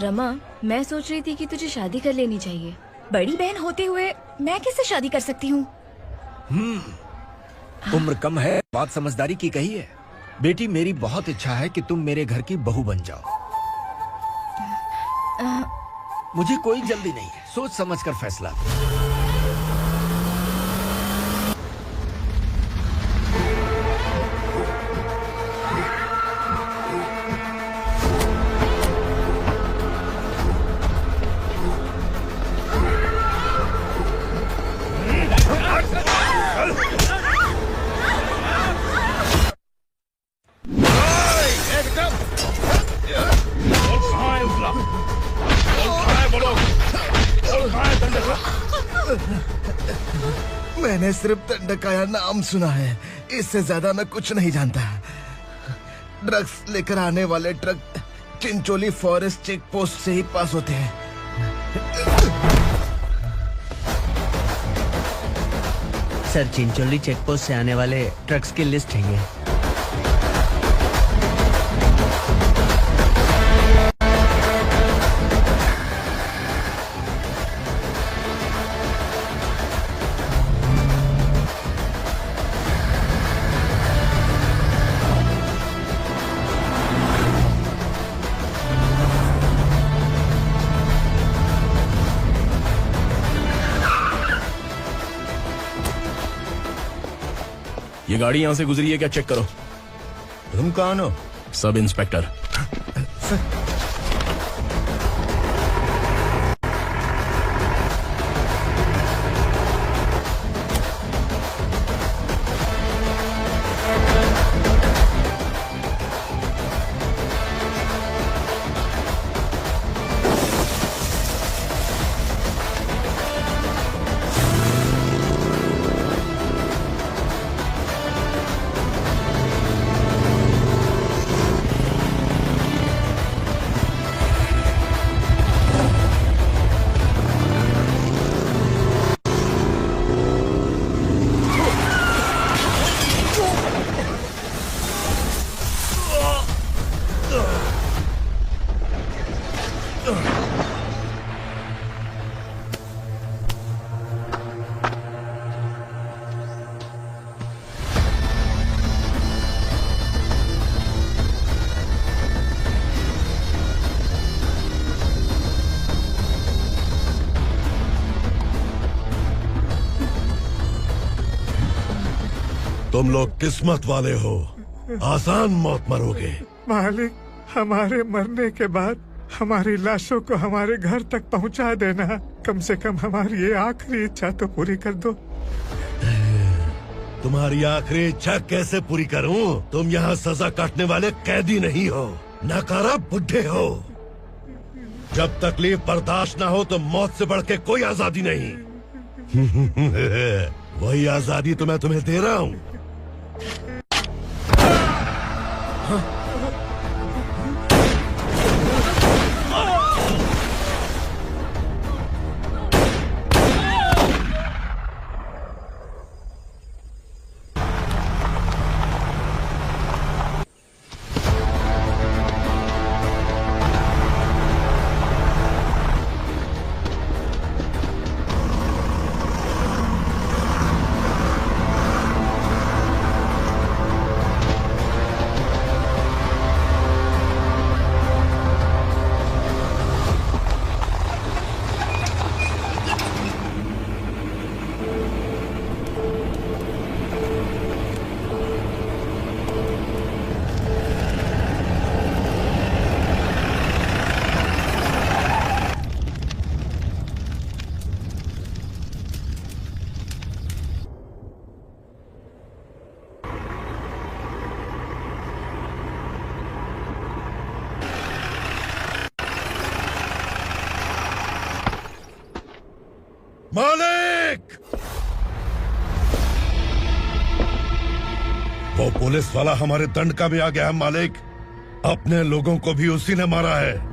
[SPEAKER 12] रमा, मैं सोच रही थी कि तुझे शादी कर लेनी चाहिए। बड़ी बहन होते हुए मैं कैसे शादी कर सकती हूँ?
[SPEAKER 7] उम्र कम है, बात समझदारी की कही है। बेटी, मेरी बहुत इच्छा है कि तुम मेरे घर की बहू बन जाओ। मुझे कोई जल्दी नहीं है, सोच समझकर फैसला।
[SPEAKER 4] मैंने सिर्फ दंडकाया नाम सुना है, इससे ज्यादा मैं कुछ नहीं जानता। ड्रग्स लेकर आने वाले truck Chincholi forest check post से ही पास होते हैं।
[SPEAKER 11] सर, चिंचोली चेक पोस्ट से आने वाले ट्रक्स की लिस्ट है ये।
[SPEAKER 2] ये गाड़ी यहाँ से गुजरी है क्या, चेक करो।
[SPEAKER 20] तुम कौन हो?
[SPEAKER 2] Sub inspector.
[SPEAKER 3] तुम लोग किस्मत वाले हो, आसान मौत मरोगे।
[SPEAKER 8] मालिक, हमारे मरने के बाद हमारी लाशों को हमारे घर तक पहुंचा देना। कम से कम हमारी ये आखिरी इच्छा तो पूरी कर दो।
[SPEAKER 3] तुम्हारी आखिरी इच्छा कैसे पूरी करूं? तुम यहाँ सजा काटने वाले कैदी नहीं हो, नकारा बुड्ढे हो। जब तकलीफ बर्दाश्त ना हो तो मौत से बढ़ के कोई आजादी नहीं। वही आजादी तो मैं तुम्हें दे रहा हूँ। मालिक! वो पुलिस वाला हमारे दंड का भी आ गया है मालिक। अपने लोगों को भी उसी ने मारा है।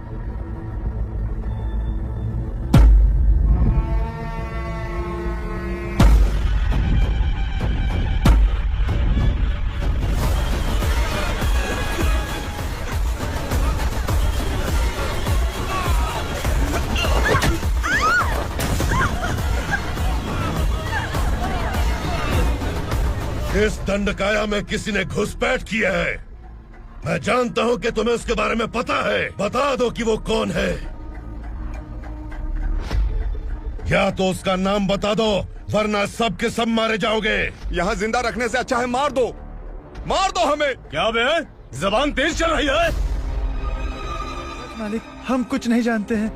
[SPEAKER 3] इस दंडकाया में किसी ने घुसपैठ किया है। मैं जानता हूं कि तुम्हें उसके बारे में पता है। बता दो कि वो कौन है। या तो उसका नाम बता दो, वरना सब के सब मारे जाओगे।
[SPEAKER 15] यहाँ जिंदा रखने से अच्छा है मार दो हमें।
[SPEAKER 6] क्या बे? जबान तेज चल रही है।
[SPEAKER 8] मालिक, हम कुछ नहीं जानते हैं।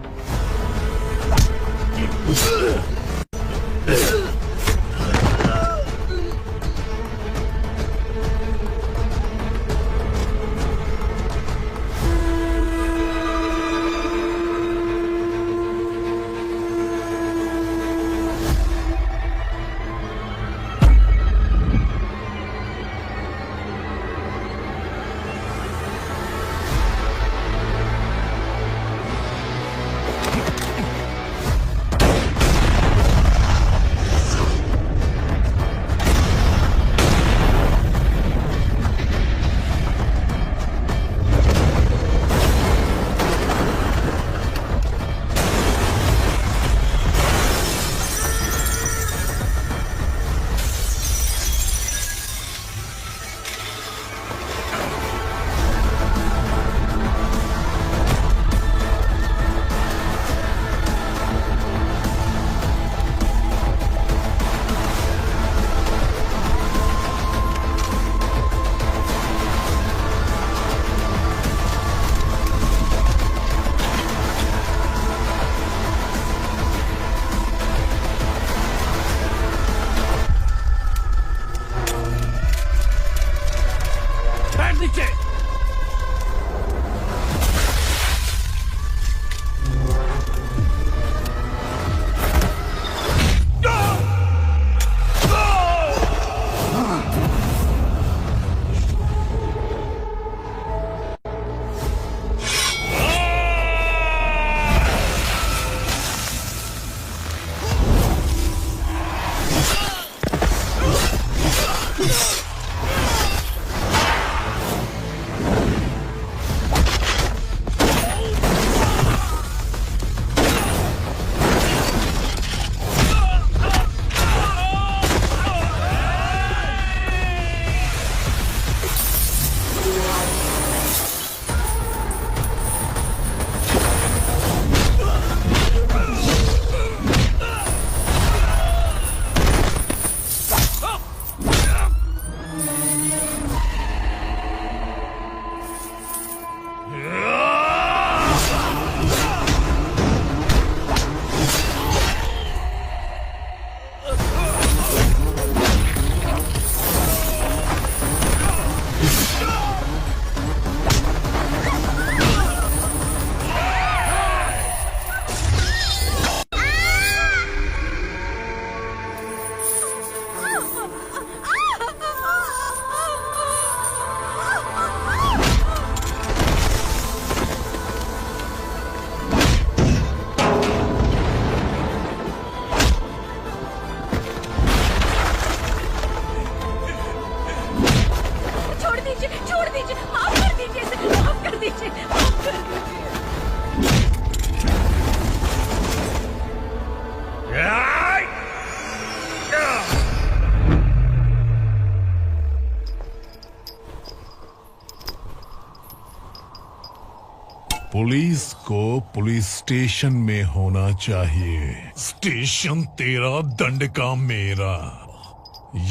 [SPEAKER 19] पुलिस को पुलिस स्टेशन में होना चाहिए। स्टेशन तेरा, दंड का मेरा।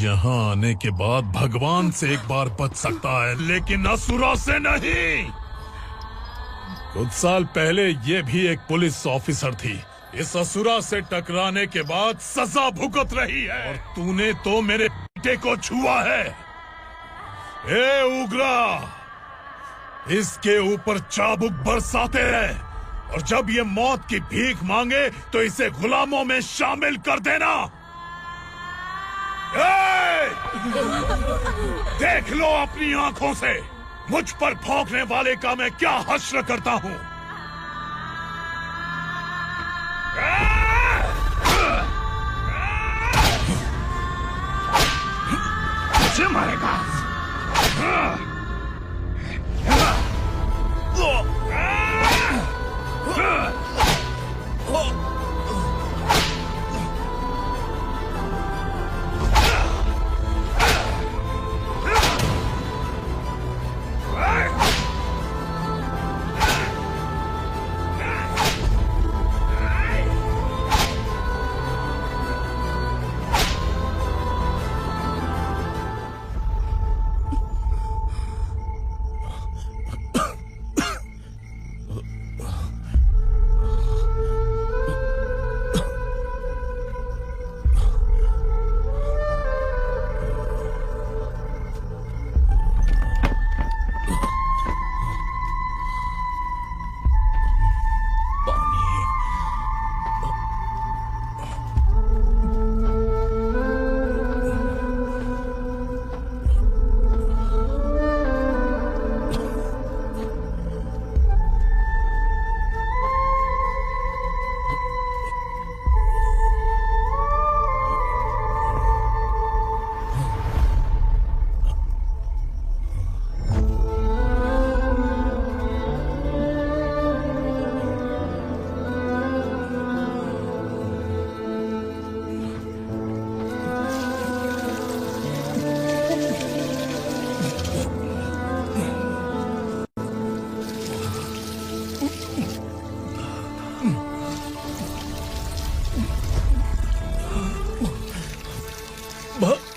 [SPEAKER 19] यहाँ आने के बाद भगवान से एक बार बच सकता है, लेकिन असुरा से नहीं। कुछ साल पहले ये भी एक पुलिस ऑफिसर थी। इस असुरा से टकराने के बाद सजा भुगत रही है, और तूने तो मेरे बेटे को छुआ है। ए उग्रा, इसके ऊपर चाबुक बरसाते हैं। और जब ये मौत की भीख मांगे तो इसे गुलामों में शामिल कर देना। देख लो अपनी आंखों से मुझ पर भौंकने वाले का मैं क्या हश्र करता हूँ। मुझे मारेगा।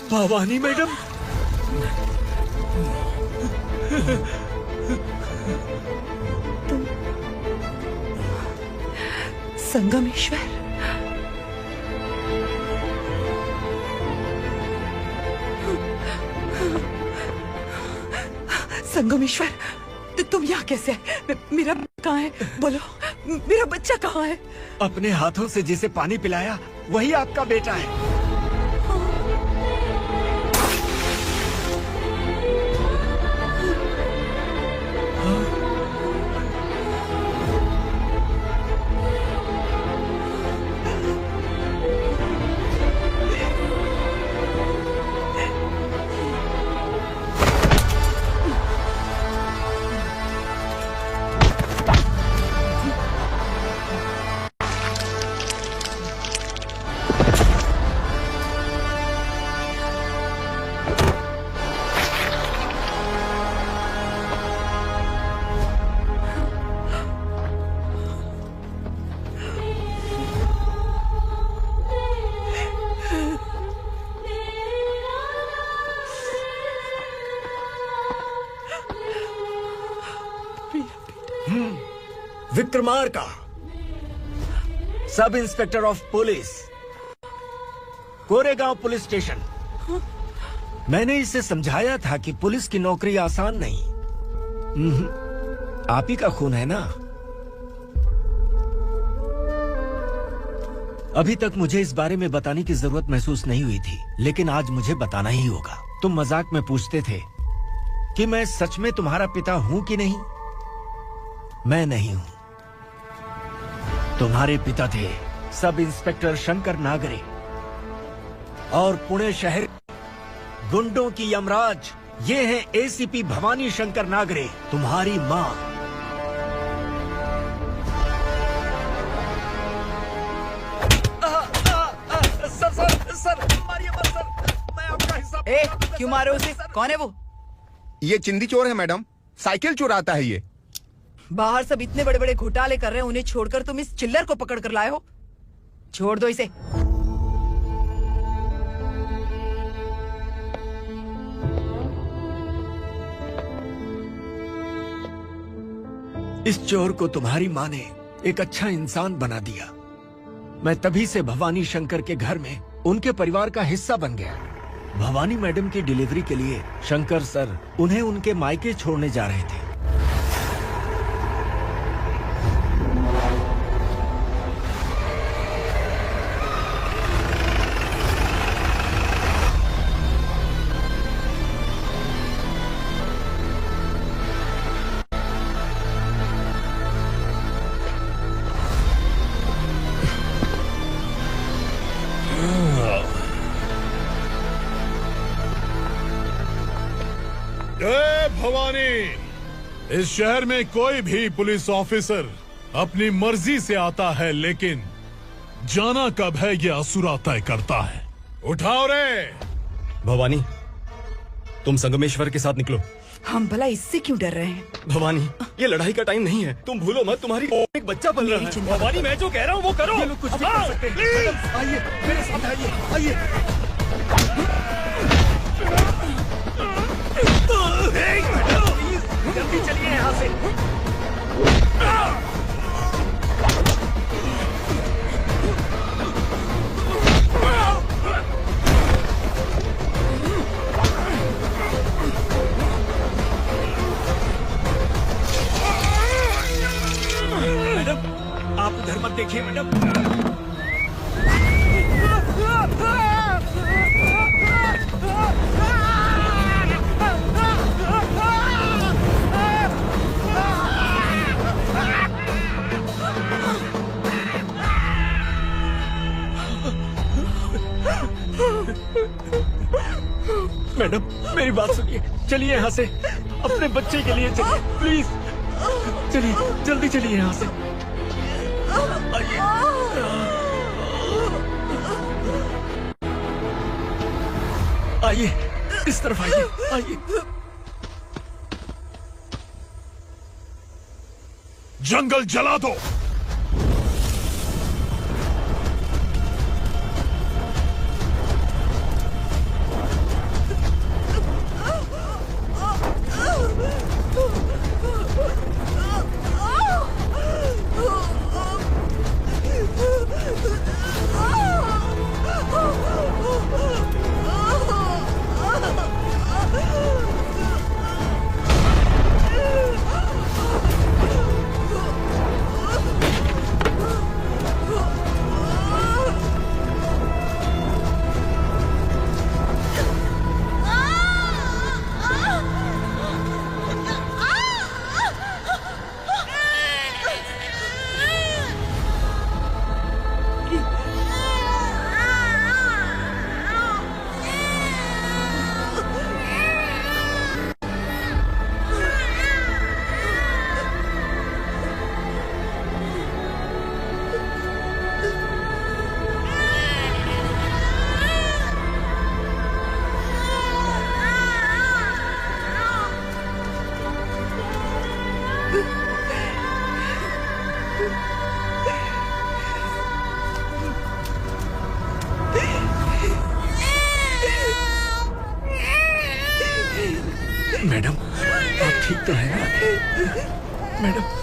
[SPEAKER 7] भवानी मैडम,
[SPEAKER 22] संगमेश्वर, संगमेश्वर, तुम यहाँ कैसे है? मेरा कहाँ है? बोलो, मेरा बच्चा कहाँ है?
[SPEAKER 7] अपने हाथों से जिसे पानी पिलाया वही आपका बेटा है। Vikramarka, sub inspector of police, Koregaon police station. मैंने इसे समझाया था कि पुलिस की नौकरी आसान नहीं। आप ही का खून है ना। अभी तक मुझे इस बारे में बताने की जरूरत महसूस नहीं हुई थी, लेकिन आज मुझे बताना ही होगा। तुम मजाक में पूछते थे कि मैं सच में तुम्हारा पिता हूं कि नहीं। मैं नहीं हूं। तुम्हारे पिता थे सब इंस्पेक्टर शंकर नागरे और पुणे शहर गुंडों की यमराज ये हैं एसीपी भवानी शंकर नागरे, तुम्हारी मां। सर, मारिए मत सर, मैं आपका हिस्सा।
[SPEAKER 22] क्यों मारे उसे? कौन है वो?
[SPEAKER 15] ये चिंदी चोर है मैडम, साइकिल चुराता है ये।
[SPEAKER 22] बाहर सब इतने बड़े बड़े घोटाले कर रहे हैं, उन्हें छोड़कर तुम इस चिल्लर को पकड़ कर लाए हो। छोड़ दो इसे।
[SPEAKER 7] इस चोर को तुम्हारी माँ ने एक अच्छा इंसान बना दिया। मैं तभी से भवानी शंकर के घर में उनके परिवार का हिस्सा बन गया। भवानी मैडम की डिलीवरी के लिए शंकर सर उन्हें उनके मायके छोड़ने जा रहे थे।
[SPEAKER 19] भवानी, इस शहर में कोई भी पुलिस ऑफिसर अपनी मर्जी से आता है, लेकिन जाना कब है ये असुरा तय करता है। उठाओ रे।
[SPEAKER 6] भवानी, तुम संगमेश्वर के साथ निकलो।
[SPEAKER 22] हम भला इससे क्यों डर रहे हैं?
[SPEAKER 6] भवानी, ये लड़ाई का टाइम नहीं है। तुम भूलो मत, तुम्हारी एक बच्चा पल रहा है। भवानी, मैं जो कह रहा हूँ वो करो।
[SPEAKER 22] ये लोग कुछ भी कर सकते हैं। आइए मेरे साथ आइए, आइए।
[SPEAKER 7] जल्दी चलिए यहाँ से।
[SPEAKER 11] मैडम, आप उधर मत देखिए मैडम। मैडम, मेरी बात सुनिए, चलिए यहाँ से। अपने बच्चे के लिए चलिए, प्लीज। चलिए, जल्दी चलिए यहाँ से। आइए, इस तरफ आइए, आइए।
[SPEAKER 19] जंगल जला दो।
[SPEAKER 11] मैडम, आप ठीक तो हैं ना? मैडम,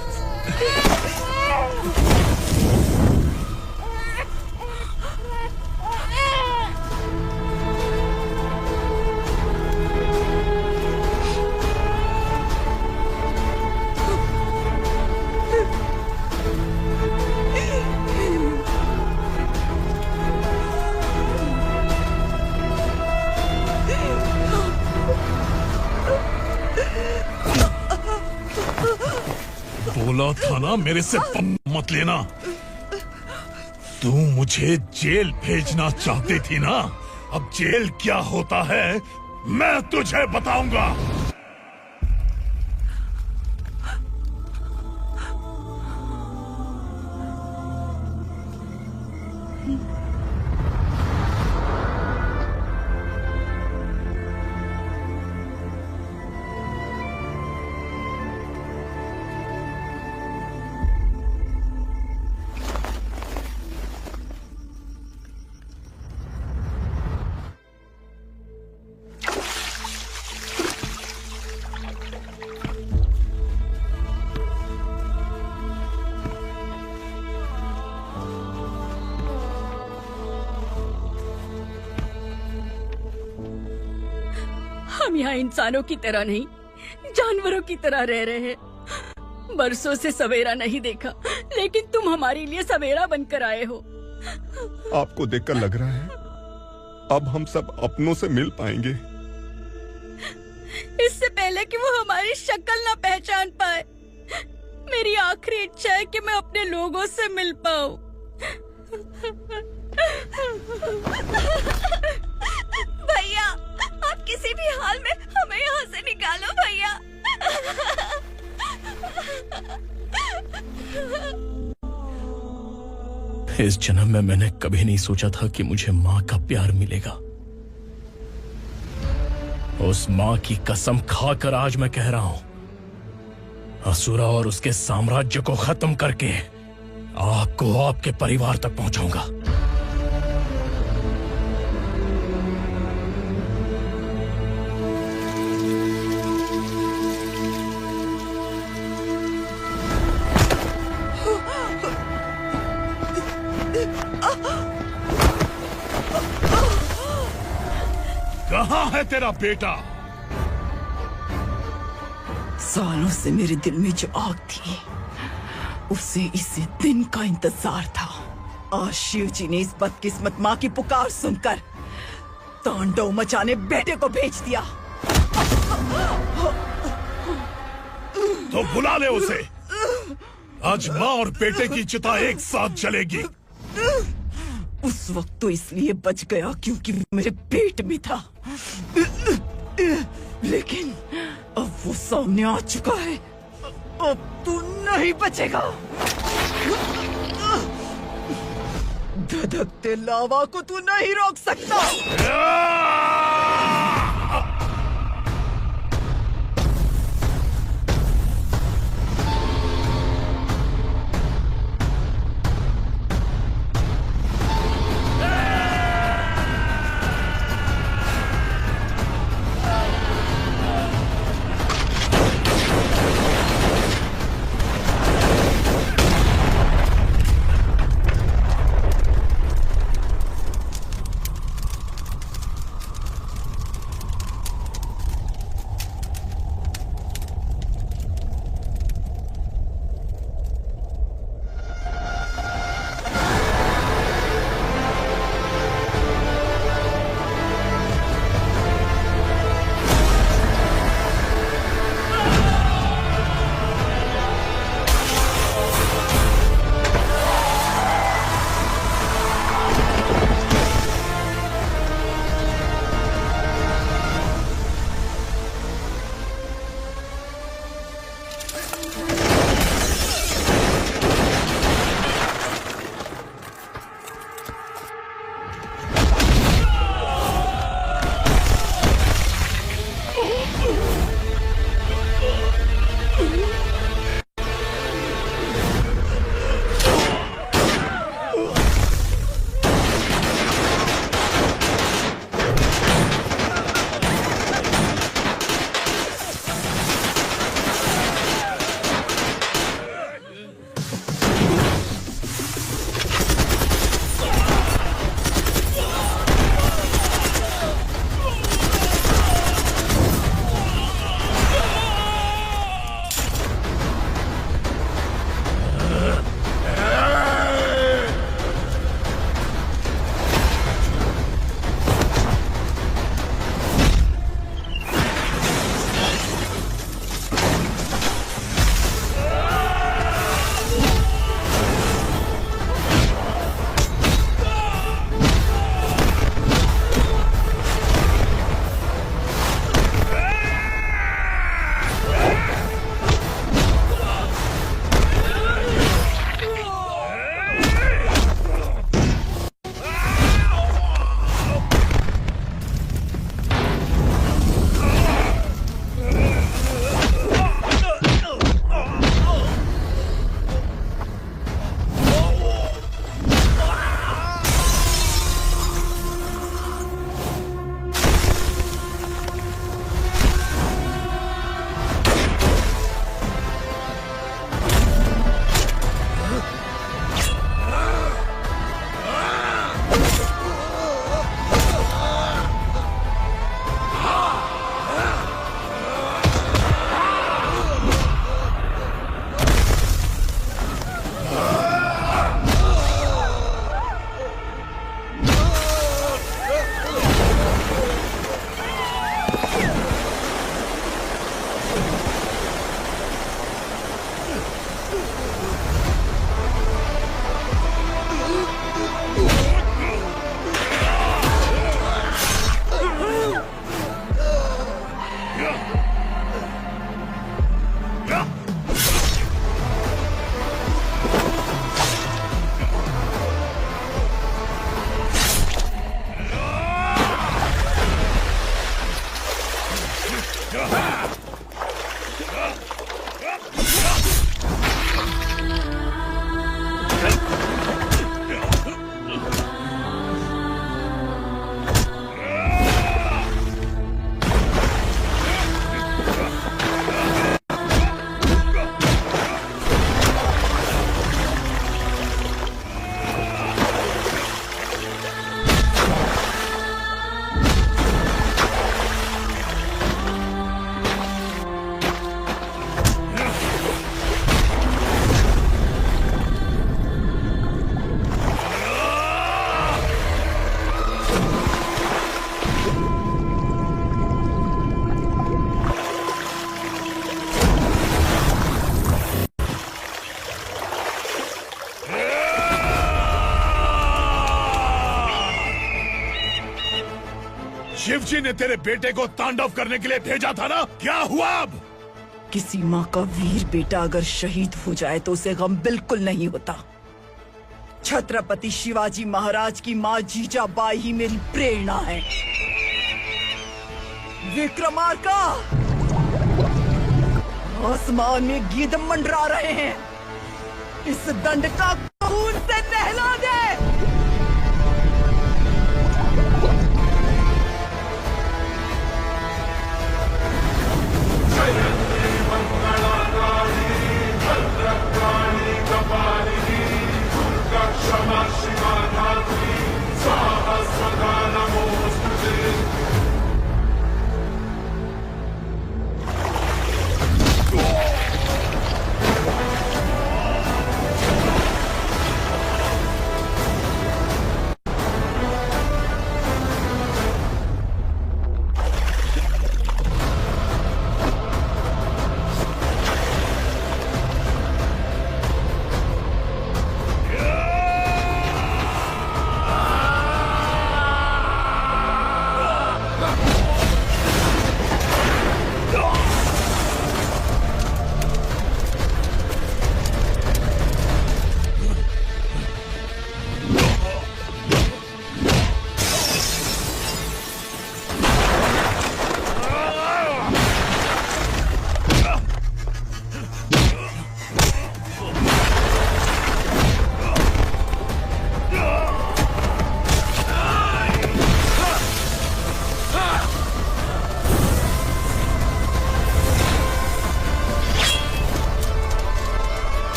[SPEAKER 19] बोला था ना मेरे से मत लेना। तू मुझे जेल भेजना चाहती थी ना, अब जेल क्या होता है मैं तुझे बताऊंगा।
[SPEAKER 10] हम यहाँ इंसानों की तरह नहीं, जानवरों की तरह रह रहे हैं। बरसों से सवेरा नहीं देखा, लेकिन तुम हमारे लिए सवेरा बनकर आए हो।
[SPEAKER 15] आपको देखकर लग रहा है अब हम सब अपनों से मिल पाएंगे।
[SPEAKER 10] इससे पहले कि वो हमारी शक्ल ना पहचान पाए, मेरी आखिरी इच्छा है कि मैं अपने लोगों से मिल पाऊं। भैया, आप किसी भी हाल में हमें यहाँ से निकालो भैया।
[SPEAKER 2] इस जन्म में मैंने कभी नहीं सोचा था कि मुझे माँ का प्यार मिलेगा। उस माँ की कसम खाकर आज मैं कह रहा हूं, असुरा और उसके साम्राज्य को खत्म करके आपको आपके परिवार तक पहुंचाऊंगा।
[SPEAKER 19] कहाँ है तेरा बेटा?
[SPEAKER 22] सालों से मेरे दिल में जो आग थी, उसे इसी दिन का इंतजार था। आज शिव जी ने इस बदकिस्मत माँ की पुकार सुनकर तांडव मचाने बेटे को भेज दिया।
[SPEAKER 19] तो बुला ले उसे। आज माँ और बेटे की चिता एक साथ जलेगी।
[SPEAKER 22] उस वक्त तो इसलिए बच गया क्योंकि वो मेरे पेट में था, लेकिन अब वो सामने आ चुका है। अब तू नहीं बचेगा। धधकते लावा को तू नहीं रोक सकता।
[SPEAKER 19] शिवजी ने तेरे बेटे को तांडव करने के लिए भेजा था ना, क्या हुआ अब?
[SPEAKER 22] किसी माँ का वीर बेटा अगर शहीद हो जाए तो उसे गम बिल्कुल नहीं होता। छत्रपति शिवाजी महाराज की माँ जीजाबाई ही मेरी प्रेरणा है। विक्रमार्का, आसमान में गीद मंडरा रहे हैं, इस दंड का खून से नहला दे।
[SPEAKER 19] क्षमा शिवा धात्री